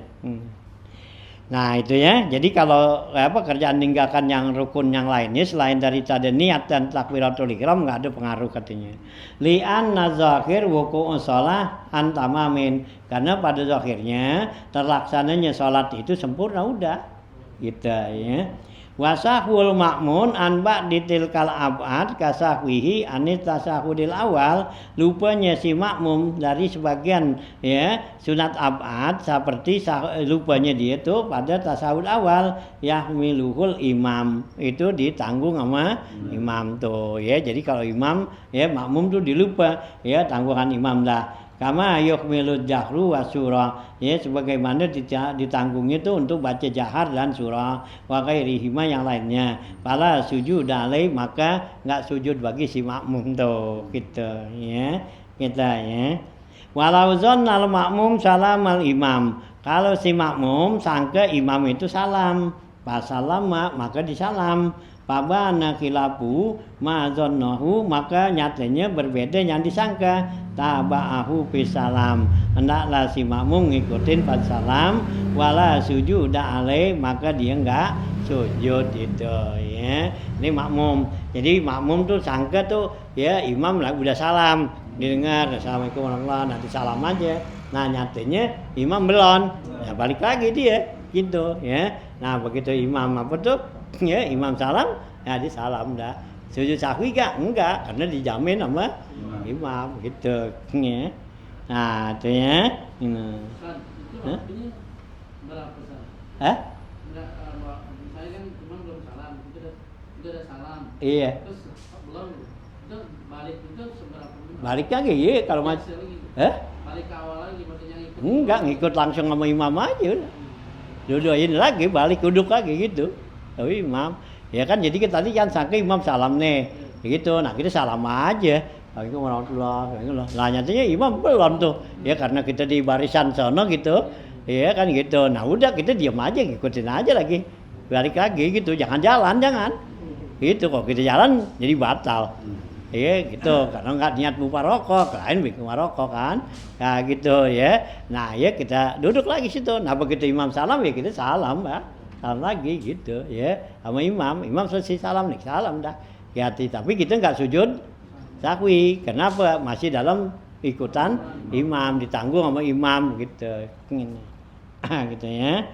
Nah itu ya, jadi kalau kerjaan meninggalkan yang rukun yang lainnya selain dari tadi niat dan takbiratul ihram nggak ada pengaruh katanya. Li'an nazakir wuku'u sholah antamamin karena pada zahirnya terlaksananya sholat itu sempurna udah, gitu ya. Wasahul makmun anba ditilkal abad kasahwihi anit tasahudil awal lupanya si makmum dari sebagian ya sunat abad seperti lupanya dia tuh pada tasahud awal yahmiluhul imam itu ditanggung sama imam tuh ya jadi kalau imam ya makmum tuh dilupa ya tanggungan imam dah kama yuhmilud jahru wa surah ya sebagaimana ditanggungnya itu untuk baca jahar dan surah wa ghairihima yang lainnya pala sujud alai maka enggak sujud bagi si makmum tuh gitu ya kita ya walau zannal makmum salamal imam kalau si makmum sangka imam itu salam pas salam maka disalam Pabana khilafu ma'adzonahu maka nyatanya berbeda yang disangka taba'ahu bisalam hendaklah si makmum ngikutin pas salam wala sujuda alaih maka dia enggak sujud itu ya ini makmum jadi makmum tuh sangka tuh ya imam lah udah salam didengar assalamualaikum warahmatullahi nanti salam aja nah nyatanya imam belum ya balik lagi dia gitu ya nah begitu imam apa tuh ya imam salam ya di salam dah Sujud sahwi enggak, karena dijamin sama imam gitu ya. Nah, itu ya. Ustaz, itu Hah? waktunya berapa Ustaz? Hah? Misalnya kan imam belum salam, itu udah salam. Iya. Terus belum, itu balik itu seberapa menit? Balik lagi ya kalau Biasa masih. lagi. Hah? Balik ke awal lagi maksudnya ngikut. Enggak, ngikut langsung sama imam aja udah. Dudukin lagi, balik duduk lagi gitu. Tapi imam, ya kan jadi kita tadi kan sangka imam salam nih, gitu. Nah kita salam aja. Assalamualaikum warahmatullahi wabarakatuh. Lah nyatanya imam belum tuh, ya karena kita di barisan sono gitu, ya kan gitu. Nah udah kita diam aja, ngikutin aja lagi, balik lagi gitu. Jangan jalan, jangan. Gitu kok kita jalan jadi batal. Iya gitu, karena nggak niat muparokok, lain bikin marokok kan, ya gitu ya. Nah ya kita duduk lagi situ. Nah begitu imam salam ya kita salam, Mbak. Salam lagi gitu ya, sama imam. Imam selesai salam nih, salam dah. Ya tapi kita nggak sujud sahwi. Kenapa? Masih dalam ikutan imam, ditanggung sama imam gitu. Gitu ya.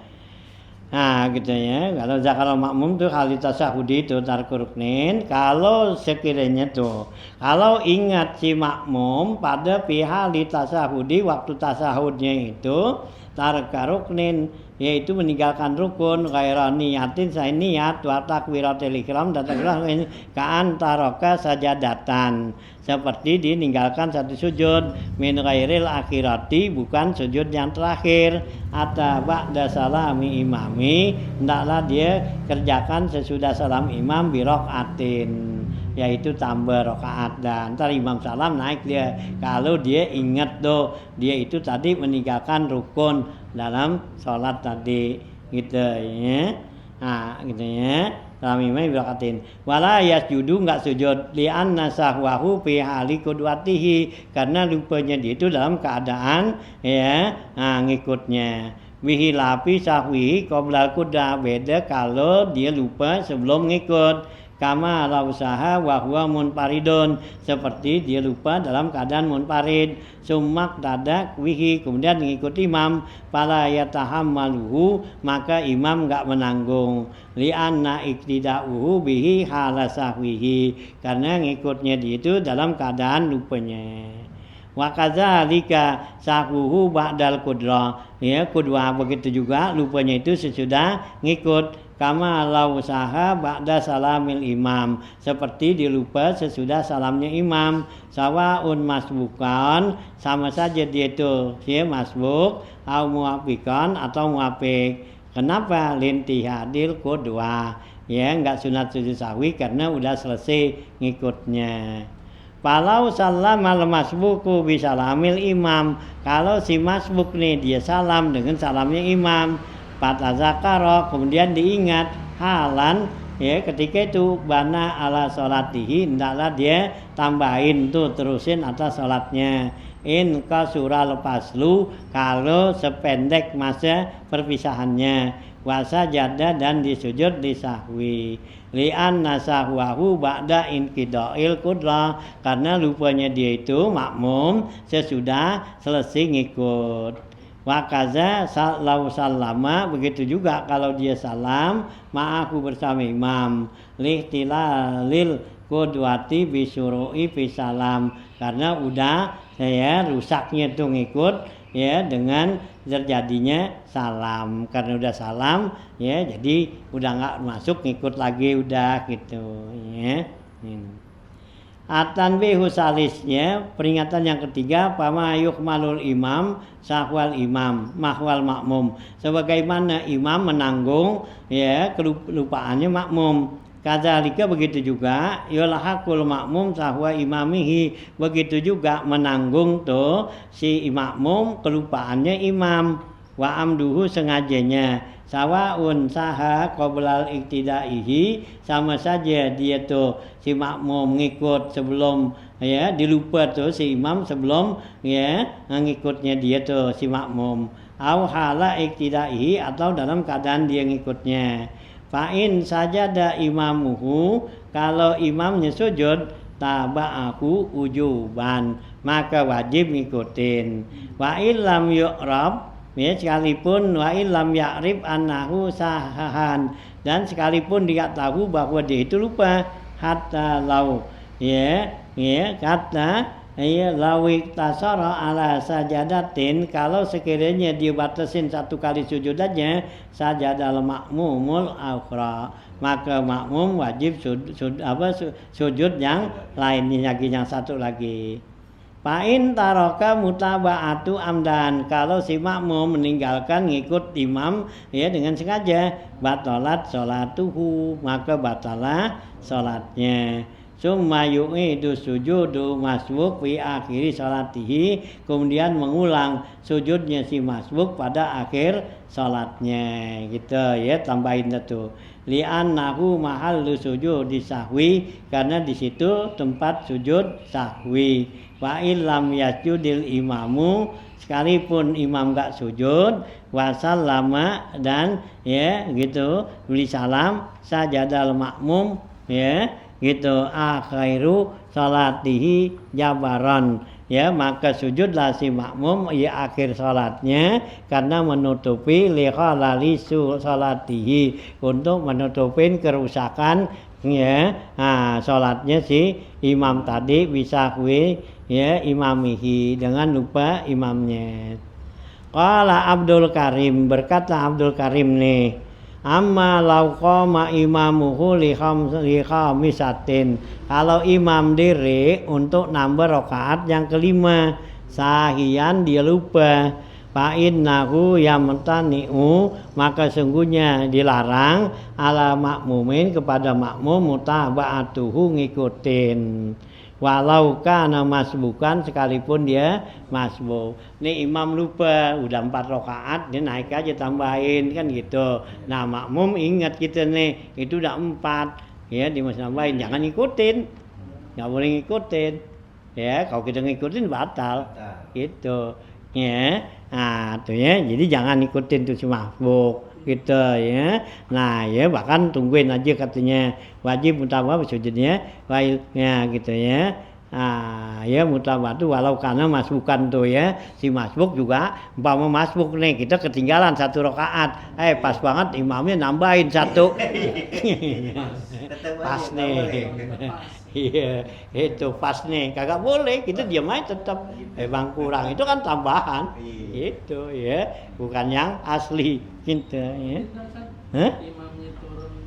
Nah gitu ya, kalau makmum tuh hal tasahudi itu tarku ruknin. Kalau sekiranya tuh, kalau ingat si makmum pada pihak tasahudi waktu tasahudnya itu tarka ruknin, yaitu meninggalkan rukun ghaira niyatin saya niat wa takbiratul ihram dan takbiratul kaan taraka sajadatan, seperti ditinggalkan satu sujud min ghairil akhirati, bukan sujud yang terakhir, atau ba'da salami imami, hendaklah dia kerjakan sesudah salam imam bi raqatin, yaitu tambah rakaat. Dan ntar imam salam naik dia, kalau dia ingat tuh dia itu tadi meninggalkan rukun dalam sholat tadi gitu ya. Nah gitu ya, salam imam bi rakatin. Wala yasjudu, enggak sujud li'anna sahwahu fi hali qudwatihi, karena lupanya dia itu dalam keadaan ya ngikutnya. Wihilapi sahwi qoblal qudwa, beda kalau dia lupa sebelum ngikut. Kama la usaha wa huwa munfaridun, seperti dia lupa dalam keadaan munfarid. Sumak dadak wihi, kemudian mengikuti imam, fala yatahammaluhu, maka imam enggak menanggung. Li'anna iktida'uhu bihi hala sahwihi, karena ngikutnya dia itu dalam keadaan lupanya. Wa kadzalika sahwuhu ba'dal qudra, ya qudwa begitu juga lupanya itu sesudah ngikut. Kama lau usaha ba'da salamil imam, seperti dilupa sesudah salamnya imam. Sawaun masbukan, sama saja dia itu ya masbuk, au muafikan atau muafik. Kenapa? Lintihadil qudwa, ya enggak sunat sujud sahwi karena udah selesai ngikutnya. Palau salamal masbuku bisalamil imam, kalau si masbuk nih dia salam dengan salamnya imam, fatazakaro, kemudian diingat halan ya ketika itu bana ala sholatihi, hendaklah dia tambahin tuh terusin atas sholatnya. In kasural paslu, kalau sependek masa perpisahannya, wasa jada dan disujud disahwi. Li'an nasahwahu ba'da inqidail qudra, karena lupanya dia itu makmum sesudah selesai ngikut. Wakaza lau salama, begitu juga kalau dia salam ma'ahu bersama imam, lihtilalil qudwati bisyuru'i fi salam, karena udah saya rusaknya tuh ngikut ya dengan terjadinya salam, karena udah salam ya jadi udah nggak masuk ngikut lagi udah gitu ya. At-tanbihu salisnya, peringatan yang ketiga, pama yukmalul imam sahwal imam mahwal makmum, sebagaimana imam menanggung ya kelupaannya makmum. Kadzalika begitu juga yulhaqul makmum sahwa imamihi, begitu juga menanggung tuh si makmum kelupaannya imam. Wa amduhu sengajanya, sawaun saha qoblal iktidaihi, sama saja dia tuh si makmum ngikut sebelum ya dilupa tuh si imam sebelum ya ngikutnya dia tuh si makmum, au hala iktidaihi, atau dalam keadaan dia ngikutnya. Fa'in sajada imamuhu, kalau imamnya sujud taba'ahu ujuban, maka wajib ngikutin. Wa illam yu'rab, ya sekalipun wa illam ya'rif annahu sahahan, dan sekalipun dia tahu bahwa dia itu lupa, hatta lau kata lawik tasara ala sajadatin, kalau sekiranya dibatasin satu kali sujudannya sajadal makmumul akhra, maka makmum wajib sujud yang lainnya lagi, yang satu lagi. Fa'in taraka mutaba'atu amdan, kalau si makmum meninggalkan ngikut imam dengan sengaja, batalat sholatuhu, maka batalah sholatnya. Summa yu'idu sujudu masbuk fi akhiri sholatihi, kemudian mengulang sujudnya si masbuk pada akhir sholatnya, gitu ya, tambahin itu. Li'annahu mahallu sujudi sahwi, karena di situ tempat sujud sahwi. Wa illam yasjudil imamu, sekalipun imam enggak sujud, wasallama, dan gitu beli salam, sajadal makmum gitu akhiru salatihi jabaran, maka sujudlah si makmum akhir salatnya, karena menutupi likhalali salatihi, untuk menutupin kerusakan salatnya si imam tadi, bisa imamihi, dengan lupa imamnya. Qala Abdul Karim, berkata Abdul Karim nih, amma law qama imamuhu li khamisatin, kalau imam diri untuk nambah rakaat yang kelima, sahian dia lupa, fa innahu yamtani'u, maka sungguhnya dilarang ala makmumin, kepada makmum, mutaba'atuhu, ngikutin, walau kana masbukan, sekalipun dia masbuk. Nih imam lupa udah 4 rakaat, dia naik aja tambahin kan gitu. Nah makmum ingat kita nih itu udah 4, dia masih tambahin, jangan ngikutin, nggak boleh ngikutin, kalau kita ngikutin batal gitu nah tuh jadi jangan ngikutin tuh si masbuk gitu Nah bahkan tungguin aja, katanya wajib mutabah sujudnya gitu mutabah tuh walau karena masbukan tuh si masbuk juga, umpama masbuk nih kita ketinggalan 1 rakaat, pas banget imamnya nambahin 1 pas nih itu pas nih, kagak boleh kita diam aja tetap, bang kurang itu kan tambahan itu bukan yang asli gitu Imamnya turun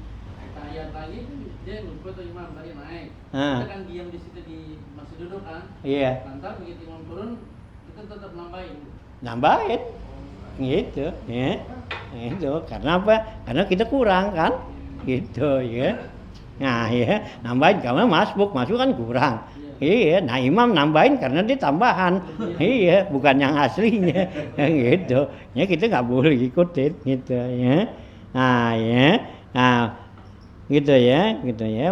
tahiyat lagi, dia lupa tuh imam tadi naik, kita kan diam di situ, masih duduk kan, lantar begitu imam turun kita tetap nambahin gitu itu karena apa, karena kita kurang kan gitu Nah nambahin karena masbuk kan kurang. Nah imam nambahin karena dia tambahan. Bukan yang aslinya. Gitu. Kita nggak boleh ikutin gitu Nah gitu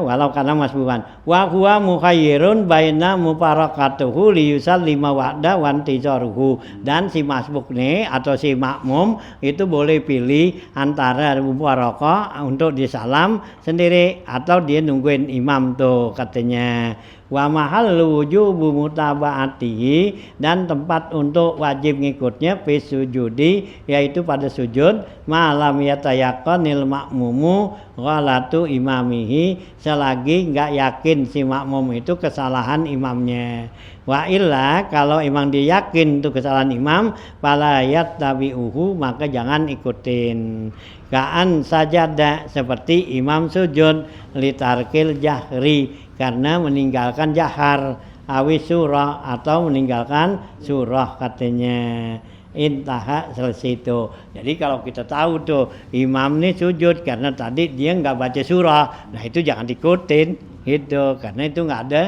walau karena masbukan. Wa huwa mukhayyirun baina mufarakatuhu li yusallima wa'da wa intizaruhu, dan si masbuk nih atau si makmum itu boleh pilih antara mufarakah untuk disalam sendiri atau dia nungguin imam tuh katanya. Wa mahallu wujubu mutaba'atihi, dan tempat untuk wajib ngikutnya fi sujudi, yaitu pada sujud, malam yatayaqqanil makmumu ghalatu imamihi, selagi enggak yakin si makmum itu kesalahan imamnya. Wa illa, kalau emang dia yakin itu kesalahan imam, fala yattabi'uhu, maka jangan ikutin. Ka'an sajada, seperti imam sujud litarkil jahri, karena meninggalkan jahar, awi surah, atau meninggalkan surah katanya. Intaha, selesai itu. Jadi kalau kita tahu tuh imam nih sujud karena tadi dia nggak baca surah, nah itu jangan diikutin gitu, karena itu nggak ada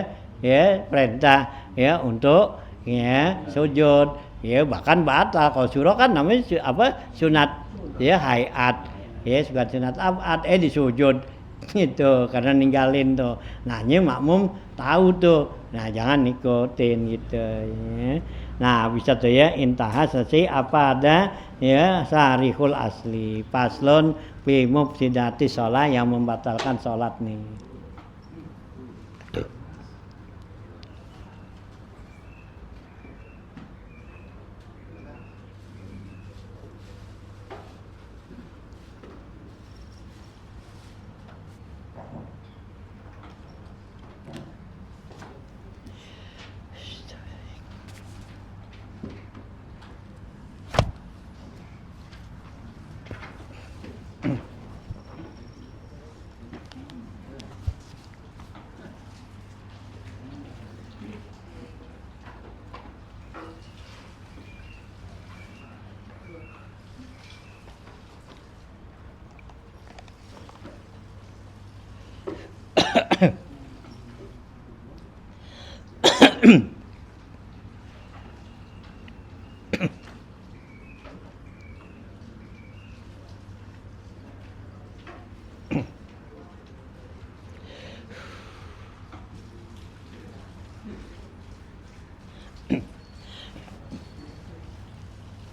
perintah untuk sujud, bahkan batal. Kalau surah kan namanya sunat hayat, sunat abad disujud gitu karena ninggalin tuh. Nah ini makmum tahu tuh, nah jangan ikutin gitu Nah bisa tuh intaha, selesai apa ada sarihul asli, paslon fi mufsidati sholat, yang membatalkan sholat nih.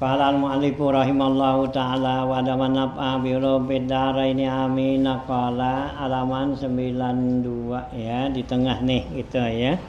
Qala al-mu'allifu rahimallahu ta'ala wa daman naf'a bi ulumid dharaini amin. Qala halaman 92 ya, di tengah nih gitu ya.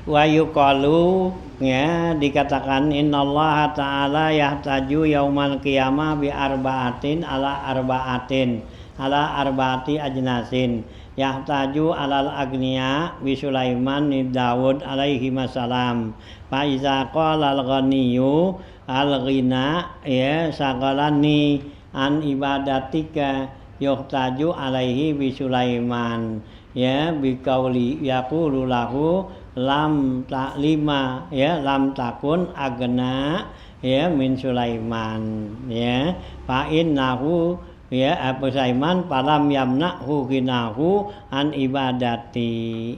Wa yuqalu ya, dikatakan innallaha ta'ala yahtaju yaumal qiyamah bi arba'atin ala arba'ati ajnasin. Yahtaju alal agniya bi Sulaiman bin Daud alaihi wasalam. Fa iza qala al-ghaniyyu al-ghina ya sagalani an ibadatika yuhtaju alaihi bi Sulaiman ya bi qauli yaqulu lahu lam taklima ya lam takun agna ya min Sulaiman ya fa innahu ya Abu Sulaiman palam yamnahu ginahu an ibadati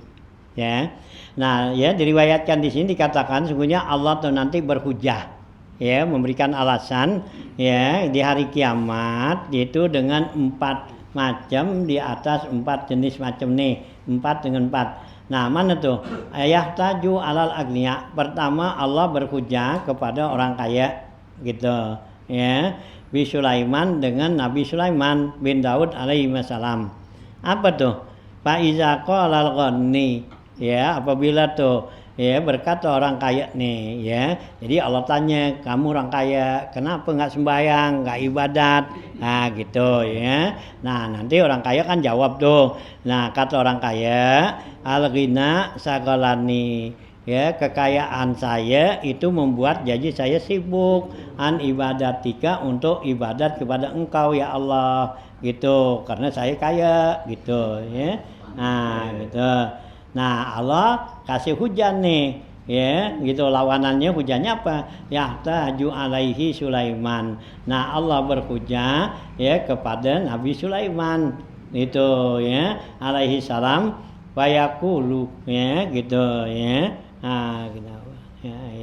ya. Nah ya, diriwayatkan di sini dikatakan sungguhnya Allah tuh nanti berhujah ya, memberikan alasan ya di hari kiamat, yaitu dengan 4 macam di atas 4 jenis macam nih, 4 dengan 4. Nah mana tuh ayah taju alal agniya, pertama Allah berhujah kepada orang kaya gitu ya, bi Sulaiman dengan Nabi Sulaiman bin Daud alaihi wasalam. Apa tuh? Fa iza qala al-ghani ya, apabila tuh ya berkata orang kaya nih ya, jadi Allah tanya, kamu orang kaya kenapa nggak sembahyang, nggak ibadat, nah gitu ya. Nah nanti orang kaya kan jawab tuh, nah kata orang kaya al-ghina sagalani ya, kekayaan saya itu membuat jadi saya sibuk an ibadatika, untuk ibadat kepada engkau ya Allah gitu, karena saya kaya gitu ya. Nah gitu. Nah Allah kasih hujan nih ya gitu, lawanannya hujannya apa? Yahtaju alaihi Sulaiman. Nah Allah berhujah ya kepada Nabi Sulaiman itu ya alaihi salam, fayaqulu ya gitu ya. Nah gitu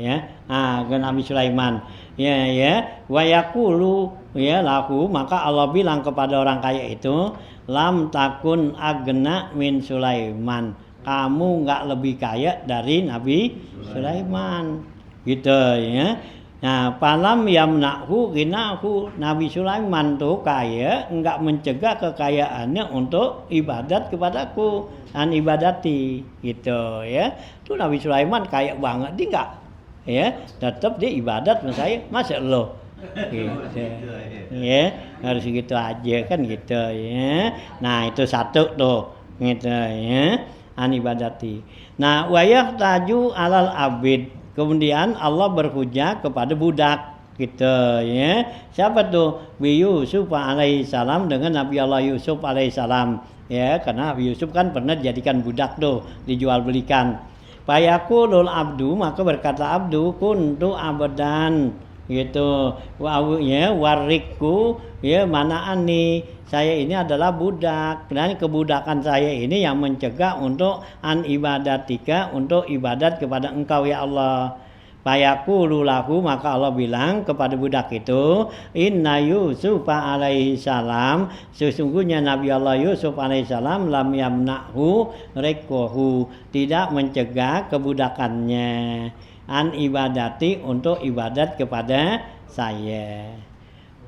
ya ke Nabi Sulaiman ya wa yaqulu ya lahu, maka Allah bilang kepada orang kaya itu, lam takun agna min Sulaiman, kamu nggak lebih kaya dari Nabi Sulaiman gitu ya. Nah palam yamnahu ginahu, Nabi Sulaiman tuh kaya nggak mencegah kekayaannya untuk ibadat kepadaku, an ibadati gitu ya. Tuh Nabi Sulaiman kaya banget, dia nggak ya tetap dia ibadat sama saya, masa lo gitu ya, harus gitu aja kan gitu ya. Nah itu satu tuh gitu ya, an ibadati. Nah wayah taju alal abid, kemudian Allah berhujah kepada budak gitu ya. Siapa tuh? Bi Yusuf alaihissalam, dengan Nabi Allah Yusuf alaihissalam ya, karena Nabi Yusuf kan pernah dijadikan budak tuh, dijual belikan. Fayaqulul abdu, maka berkata abdu, kuntu abadan gitu ya, warikku ya mana ani, saya ini adalah budak, dan kebudakan saya ini yang mencegah untuk an ibadatika, untuk ibadat kepada engkau ya Allah. Fayaqulu lahu, maka Allah bilang kepada budak itu, inna Yusuf alaihi salam, sesungguhnya Nabi Allah Yusuf alaihi salam lam yamnahu rikohu, tidak mencegah kebudakannya an ibadati, untuk ibadat kepada saya.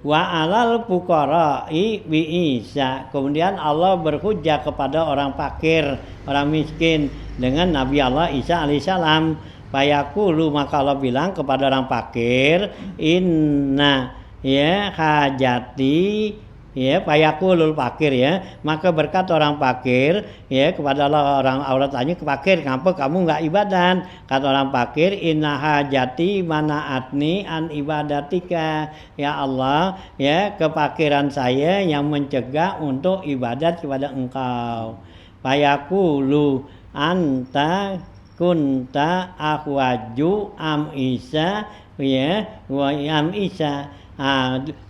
Wa alal fuqara'i bi Isa, kemudian Allah berhujah kepada orang fakir, orang miskin dengan Nabi Allah Isa alaihissalam. Fayaqulu, maka Allah bilang kepada orang fakir, inna ya hajati ya, fayaqulul fakir ya, maka berkata orang fakir ya kepada orang aurat tanya ke fakir, kenapa kamu nggak ibadat? Kata orang fakir, inna hajati manaatni an ibadatika, ya Allah ya kefakiran saya yang mencegah untuk ibadat kepada engkau. Fayaqulu anta kunta ahwaju am Isa ya wa am Isa,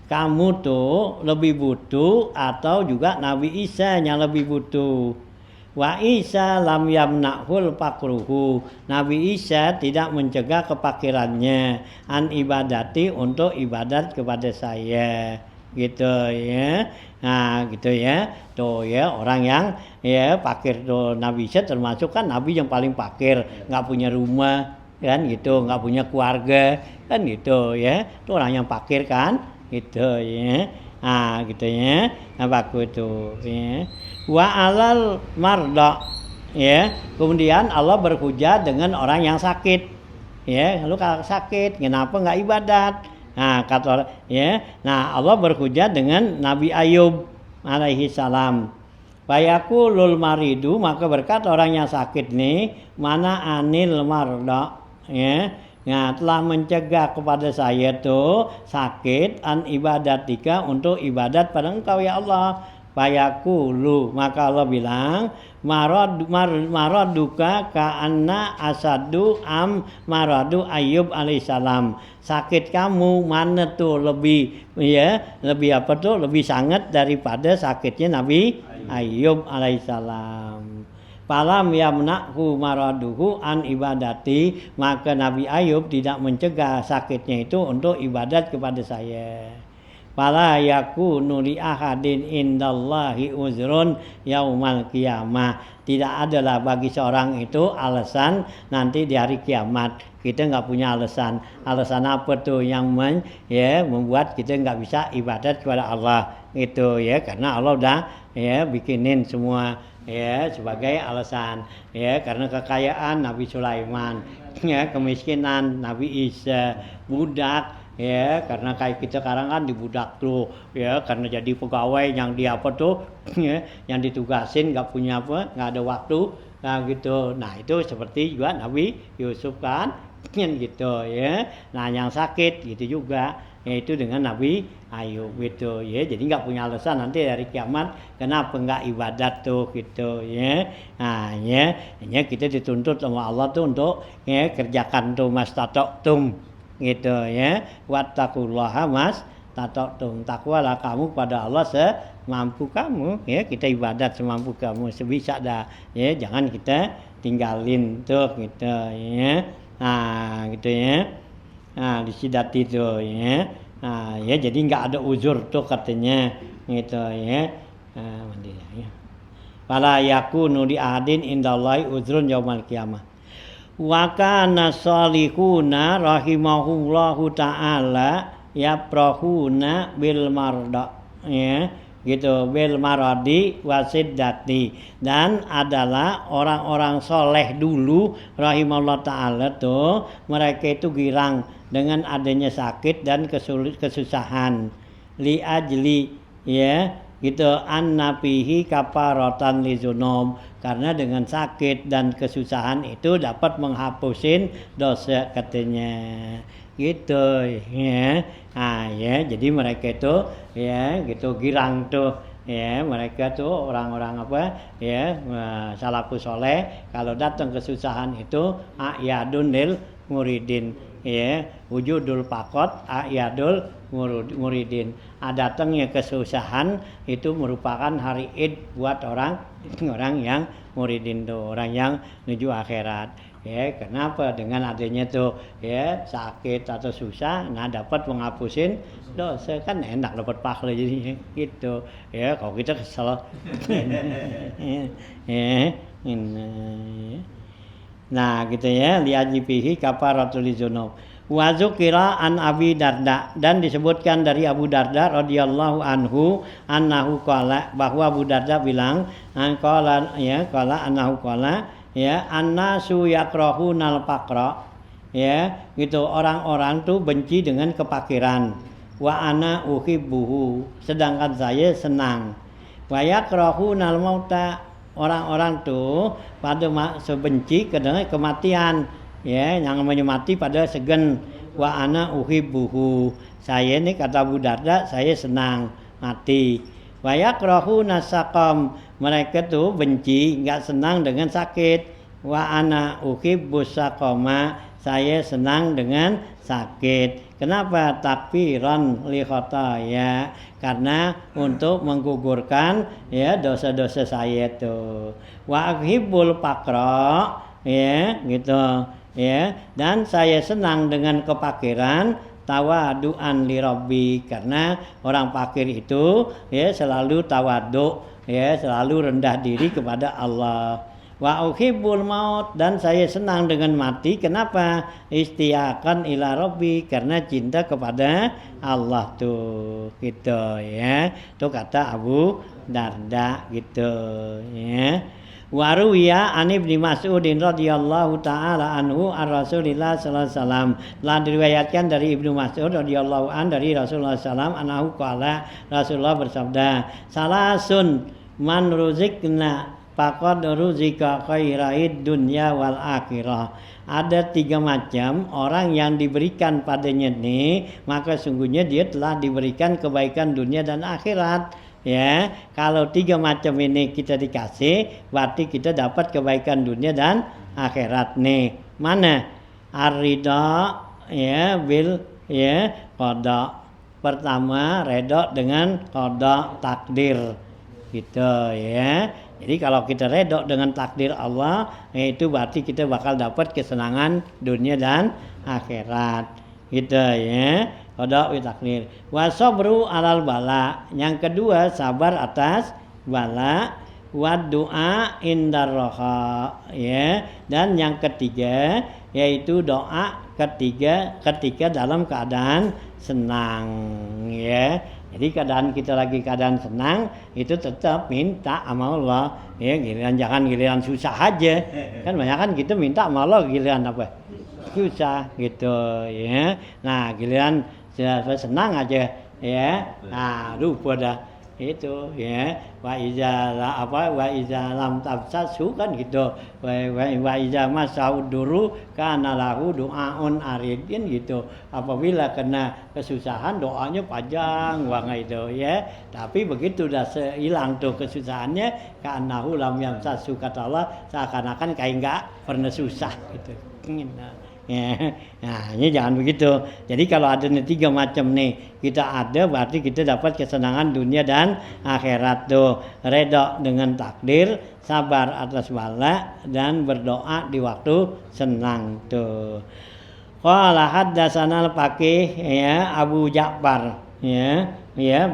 kamu tuh lebih butuh atau juga Nabi Isa yang lebih butuh. Wa Isa lam yamna'hul fakruhu, Nabi Isa tidak mencegah kefakirannya an ibadati, untuk ibadat kepada saya gitu ya. Nah gitu ya, tuh ya orang yang ya fakir tuh, Nabi Isa termasuk kan Nabi yang paling fakir, nggak punya rumah kan gitu, nggak punya keluarga kan gitu ya, itu orang yang fakir kan gitu ya. Nah gitu ya, apa itu ya. Wa alal marda ya, kemudian Allah berhujah dengan orang yang sakit ya, lu kalau sakit kenapa nggak ibadat. Nah kata ya, nah Allah berhujah dengan Nabi Ayub alaihi salam. Fayaqulul maridu, maka berkata orang yang sakit nih, mana anil marda ya. Nah, telah mencegah kepada saya tuh sakit an ibadatika, untuk ibadat pada engkau ya Allah. Fayaqulu, maka Allah bilang maraduka ka'anna asadu am maradu Ayub alaihissalam. Sakit kamu mana tuh lebih ya, lebih apa tuh, lebih sangat daripada sakitnya Nabi Ayub alaihissalam. Falam yamna'hu maraduhu an ibadati, maka Nabi Ayub tidak mencegah sakitnya itu untuk ibadat kepada saya. Fala yakunu li ahadin indallahi uzrun yaumal qiyamah, tidak adalah bagi seorang itu alasan nanti di hari kiamat. Kita nggak punya alasan. Alasan apa tuh yang membuat kita nggak bisa ibadat kepada Allah itu ya, karena Allah udah ya bikinin semua ya sebagai alasan ya, karena kekayaan Nabi Sulaiman ya, kemiskinan Nabi Isa, budak ya, karena kayak kita sekarang kan dibudak tuh ya, karena jadi pegawai yang dia apa tuh ya, yang ditugasin nggak punya apa, nggak ada waktu nah gitu. Nah itu seperti juga Nabi Yusuf kan gitu ya. Nah yang sakit gitu juga yaitu dengan Nabi Ayub gitu ya, jadi nggak punya alasan nanti dari kiamat kenapa nggak ibadat tuh gitu ya. Nah ya kita dituntut sama Allah tuh untuk ya kerjakan tuh mastata'tum gitu ya, wattaqullaha mastata'tum, takwalah kamu pada Allah semampu kamu ya, kita ibadat semampu kamu sebisa dah ya, jangan kita tinggalin tuh gitu ya. Nah gitu ya. Nah disidati itu ya. Nah ya jadi nggak ada uzur tuh katanya gitu ya. Ya. Fala yakunu li ahadin indallahi uzrun yaumal qiyamah. Wa kana salihuna rahimahullahu taala yaprahuna bil marda ya gitu, bil maradi wasiddati, dan adalah orang-orang soleh dulu rahimahullah ta'ala tuh mereka itu girang dengan adanya sakit dan kesusahan, li ajli ya gitu annafihi kafaratan lizunom, karena dengan sakit dan kesusahan itu dapat menghapusin dosa katanya gitu ya. Nah ya jadi mereka itu ya gitu girang tuh ya, mereka tuh orang-orang apa ya salafus soleh kalau datang kesusahan itu ayadun lil muridin ya, wujudul pakot ayadul muridin, datangnya kesusahan itu merupakan hari id buat orang yang muridin tuh, orang yang menuju akhirat ya. Kenapa? Dengan adanya tuh ya sakit atau susah, nah dapat menghapusin dosa, kan enak dapat pahala jadinya gitu ya. Kalau kita kesel ya. Nah gitu ya, liajibihi kafaratul dzunub. Wa dzukira an Abi Darda, dan disebutkan dari Abu Darda radhiyallahu anhu annahu qala, bahwa Abu Darda bilang qala annahu qala ya, annasu yakrahunal faqra ya gitu, orang-orang tuh benci dengan kefakiran, wa ana uhibbuhu, sedangkan saya senang, wa yakrahunal mauta, orang-orang tuh pada sebenci dengan kematian ya, yang namanya mati pada segen, wa ana uhibbuhu, saya ini kata Abu Darda saya senang mati, wa yakrahuna saqam, mereka tuh benci nggak senang dengan sakit, wa ana uhibbus saqama, saya senang dengan sakit. Kenapa? Takfiran li khataya, karena untuk menggugurkan ya dosa-dosa saya tuh. Wa ahibbul faqra ya gitu ya, dan saya senang dengan kefakiran tawadu'an li rabbi, karena orang fakir itu ya selalu tawadu ya, selalu rendah diri kepada Allah. Wa uhibbul maut, dan saya senang dengan mati. Kenapa? Istiakan ila rabbi, karena cinta kepada Allah tuh, gitu ya. Itu kata Abu Darda gitu ya. Waruya an Ibnu Mas'udin radhiyallahu taala anhu ar Rasulillah sallallahu alaihi wasallam. Telah diriwayatkan dari Ibnu Mas'ud radhiyallahu an dari Rasulullah sallallahu alaihi wasallam anhu qala, Rasulullah bersabda, salasun man ruzikna faqad ruzika khairaid dunya wal akhirah. Ada 3 macam orang yang diberikan padanya nih, maka sungguhnya dia telah diberikan kebaikan dunia dan akhirat. Ya, kalau 3 macam ini kita dikasih, berarti kita dapat kebaikan dunia dan akhirat nih. Mana? Ar-ridha ya bil ya qada. Pertama, redha dengan qada takdir. Gitu ya. Jadi kalau kita redha dengan takdir Allah, itu berarti kita bakal dapat kesenangan dunia dan akhirat. Gitu ya. Qada wa takdir. Wa sabru alal bala. Yang kedua, sabar atas bala. Wa du'a indar raha ya. Dan yang ketiga yaitu doa ketika dalam keadaan senang ya. Jadi keadaan kita senang itu tetap minta sama Allah ya, jangan giliran susah aja. Kan banyak kan kita minta sama Allah giliran apa? Susah gitu ya. Nah, giliran senang aja ya. Nah, lupa dah itu ya. Wa iza lam tabsasu kan gitu. Wa iza masauduru kana lahu du'aun aridin gitu. Apabila kena kesusahan doanya panjang banget itu ya. Tapi begitu udah hilang tuh kesusahannya, kanahu lam yamsasu kata Allah, seakan-akan kayak enggak pernah susah gitu. Ya. Nah, ini jangan begitu. Jadi kalau ada 3 macam nih, kita ada berarti kita dapat kesenangan dunia dan akhirat tuh. Redha dengan takdir, sabar atas bala, dan berdoa di waktu senang tuh. Qala haddatsana al-Faqih ya Abu Ja'far ya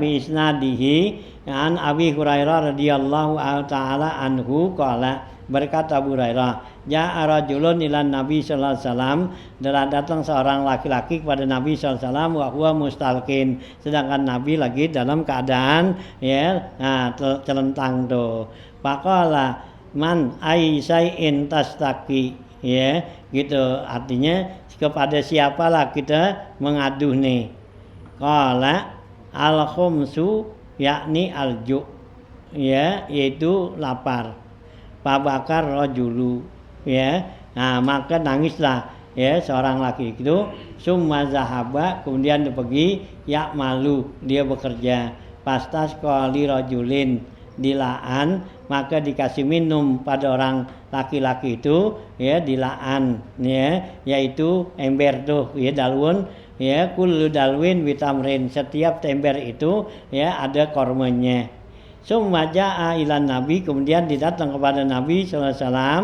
bi isnadihi an Abi Hurairah radhiyallahu taala anhu qala, berkata Abu Hurairah, ja'a rajulun ilan Nabi sallallahu alaihi wasallam, telah datang seorang laki-laki kepada Nabi sallallahu alaihi wasallam, wa huwa mustalqin, sedangkan Nabi lagi dalam keadaan ya celentang tuh. Faqala man aisai'in tastaqi ya, gitu artinya kepada siapalah kita mengadu nih. Qala al-khumsu yakni al-ju' ya, yaitu lapar. Pabakar rajulu ya. Nah, maka nangislah ya seorang laki itu, summa zahaba, kemudian dia pergi, ya malu, dia bekerja. Pastas qali rajulin, dilaan, maka dikasih minum pada orang laki-laki itu ya, dilaan ya, yaitu ember tuh ya, dalwun ya, kullu dalwin witamrin, setiap ember itu ya ada kormanya. Summa ja'a ilan Nabi, kemudian didatang kepada Nabi sallallahu alaihi wasallam,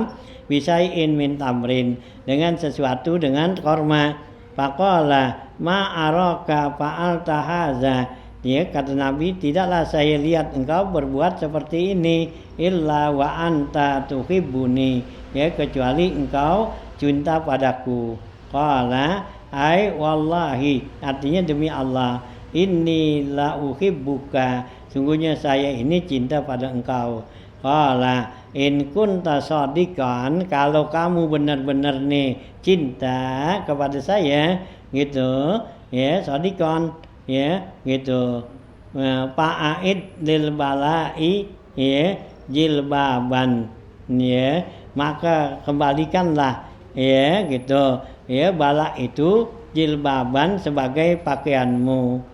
bisai'in min tamrin, dengan sesuatu dengan korma. Faqala ma araka fa'alta hadza, ya kata Nabi, tidaklah saya lihat engkau berbuat seperti ini, illa wa anta tuhibbuni, ya kecuali engkau cinta padaku. Qala ai wallahi, artinya demi Allah, inni la uhibbuka, sungguhnya saya ini cinta pada engkau. Qala in kunta shadiqan, kalau kamu benar-benar nih cinta kepada saya gitu ya, shadiqan ya gitu, fa'aid lil balai ya jilbaban ya, maka kembalikanlah ya gitu ya bala itu jilbaban sebagai pakaianmu.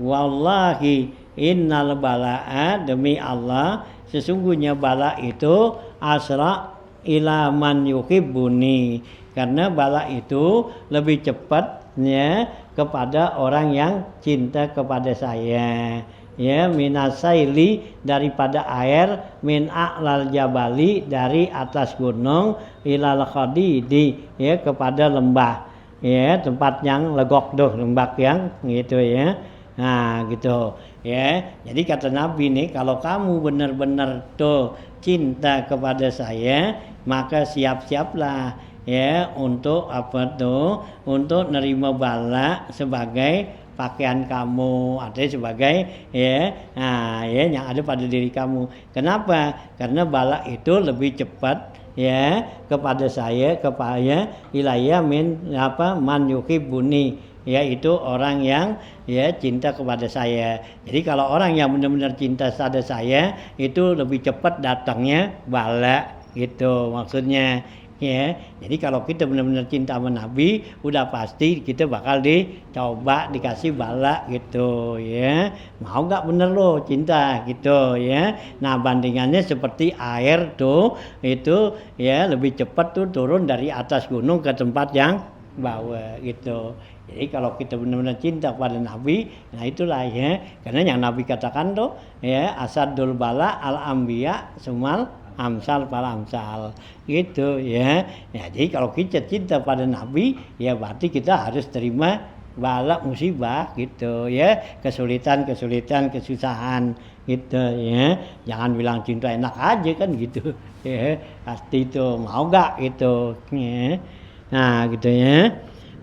Wallahi innal bala'a, demi Allah sesungguhnya bala itu asra ila man yuhibbuni, karena bala itu lebih cepatnya kepada orang yang cinta kepada saya ya, minasaili, daripada air, min a'lal jabali, dari atas gunung, ilal khadidi, ya kepada lembah ya, tempat yang legok tuh, lembah yang gitu ya. Nah, gitu ya. Jadi kata Nabi nih, kalau kamu benar-benar tuh cinta kepada saya, maka siap-siaplah ya untuk apa tuh? Untuk nerima bala sebagai pakaian kamu, artinya sebagai ya, nah ya yang ada pada diri kamu. Kenapa? Karena bala itu lebih cepat ya kepada saya, kepada ilayah min apa man yuhibbuni, yaitu orang yang ya cinta kepada saya. Jadi kalau orang yang benar-benar cinta pada saya itu lebih cepat datangnya bala gitu maksudnya ya. Jadi kalau kita benar-benar cinta sama Nabi, udah pasti kita bakal dicoba dikasih bala gitu ya. Mau nggak bener lo cinta gitu ya. Nah bandingannya seperti air tuh itu ya lebih cepat tuh turun dari atas gunung ke tempat yang bawah gitu. Jadi kalau kita benar-benar cinta pada Nabi, nah itulah ya. Karena yang Nabi katakan tuh ya asadul bala al anbiya sumal amsal para amsal gitu ya. Jadi kalau kita cinta pada Nabi ya berarti kita harus terima bala musibah gitu ya, kesulitan kesusahan gitu ya. Jangan bilang cinta enak aja kan gitu ya, pasti itu mau gak gitu ya. Nah gitu ya.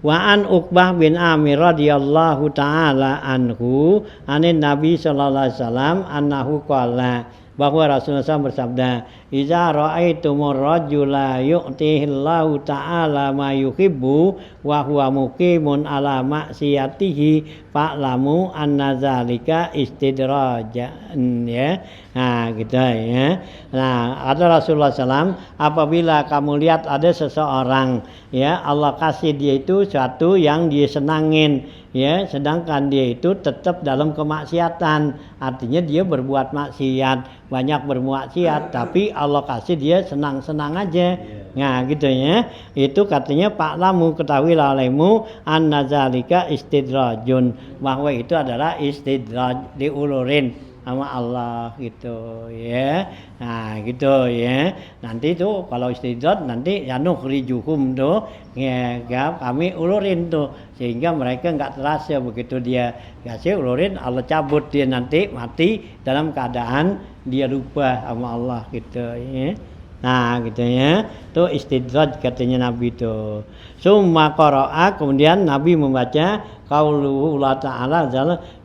Wa an Uqbah bin Amir radhiyallahu taala anhu anin Nabi sallallahu alaihi wasallam annahu qala, bahwa Rasulullah SAW bersabda, "Idza ra'aitumur rajula yu'tihillahu ta'ala ma yuhibbu wa huwa muqimun ala ma'siyatihi fa'lamu anna dzalika istidrajan." Ya. Nah, gitu ya. Nah, kata Rasulullah SAW, apabila kamu lihat ada seseorang ya Allah kasih dia itu suatu yang dia senangin ya, sedangkan dia itu tetap dalam kemaksiatan, artinya dia berbuat maksiat, banyak bermaksiat, tapi Allah kasih dia senang-senang aja. Nah gitu ya, itu katanya Pak Lamu ketahuilah olehmu anna zalika istidrajun, bahwa itu adalah istidraj, diulurin sama Allah gitu ya. Nah gitu ya. Nanti tuh kalau istidraj nanti yanukhrijuhum tuh ya, kami ulurin tuh sehingga mereka enggak terasa begitu dia kasih ulurin Allah cabut dia nanti mati dalam keadaan dia lupa sama Allah gitu ya. Nah gitu ya. Tuh istidraj katanya Nabi itu. Summa qara'a, kemudian Nabi membaca qauluhu ta'ala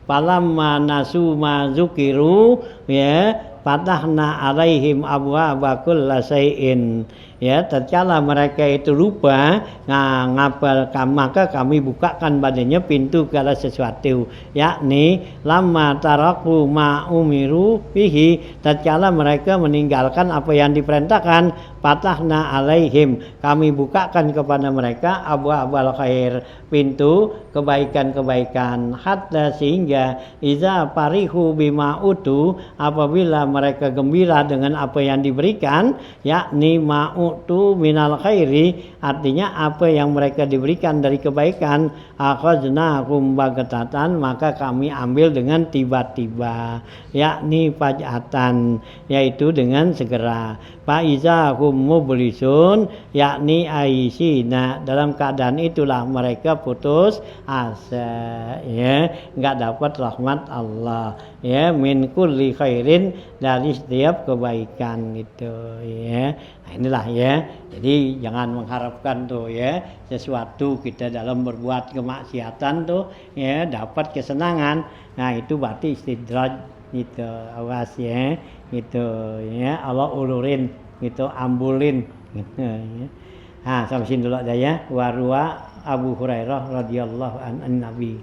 falamma nasu ma zukiru ya fatahna alaihim abwaaba kulli syai'in. Ya, tatkala mereka itu lupa, nah ngapal maka kami bukakan badannya pintu segala sesuatu, yakni lama taraku ma umiru bihi, tatkala mereka meninggalkan apa yang diperintahkan, fatahna alaihim, kami bukakan kepada mereka abwaabal khair, pintu kebaikan-kebaikan, hatta sehingga iza parihu bima utu, apabila mereka gembira dengan apa yang diberikan, yakni ma'utu minal khairi, artinya apa yang mereka diberikan dari kebaikan, akhadnahum bagatatan, maka kami ambil dengan tiba-tiba, yakni fajatan, yaitu dengan segera. Faiza hum mublisun, yakni aisina, dalam keadaan itulah mereka putus asa ya, enggak dapat rahmat Allah ya, min kulli khairin, dari setiap kebaikan itu ya. Nah inilah ya, jadi jangan mengharapkan tuh ya sesuatu kita dalam berbuat kemaksiatan tuh ya dapat kesenangan. Nah itu berarti istidraj gitu, awas ya gitu ya, Allah ulurin gitu, ambulin gitu ya. Nah sampai sini dulu aja ya. Warwa Abu Hurairah radhiyallahu an Nabi.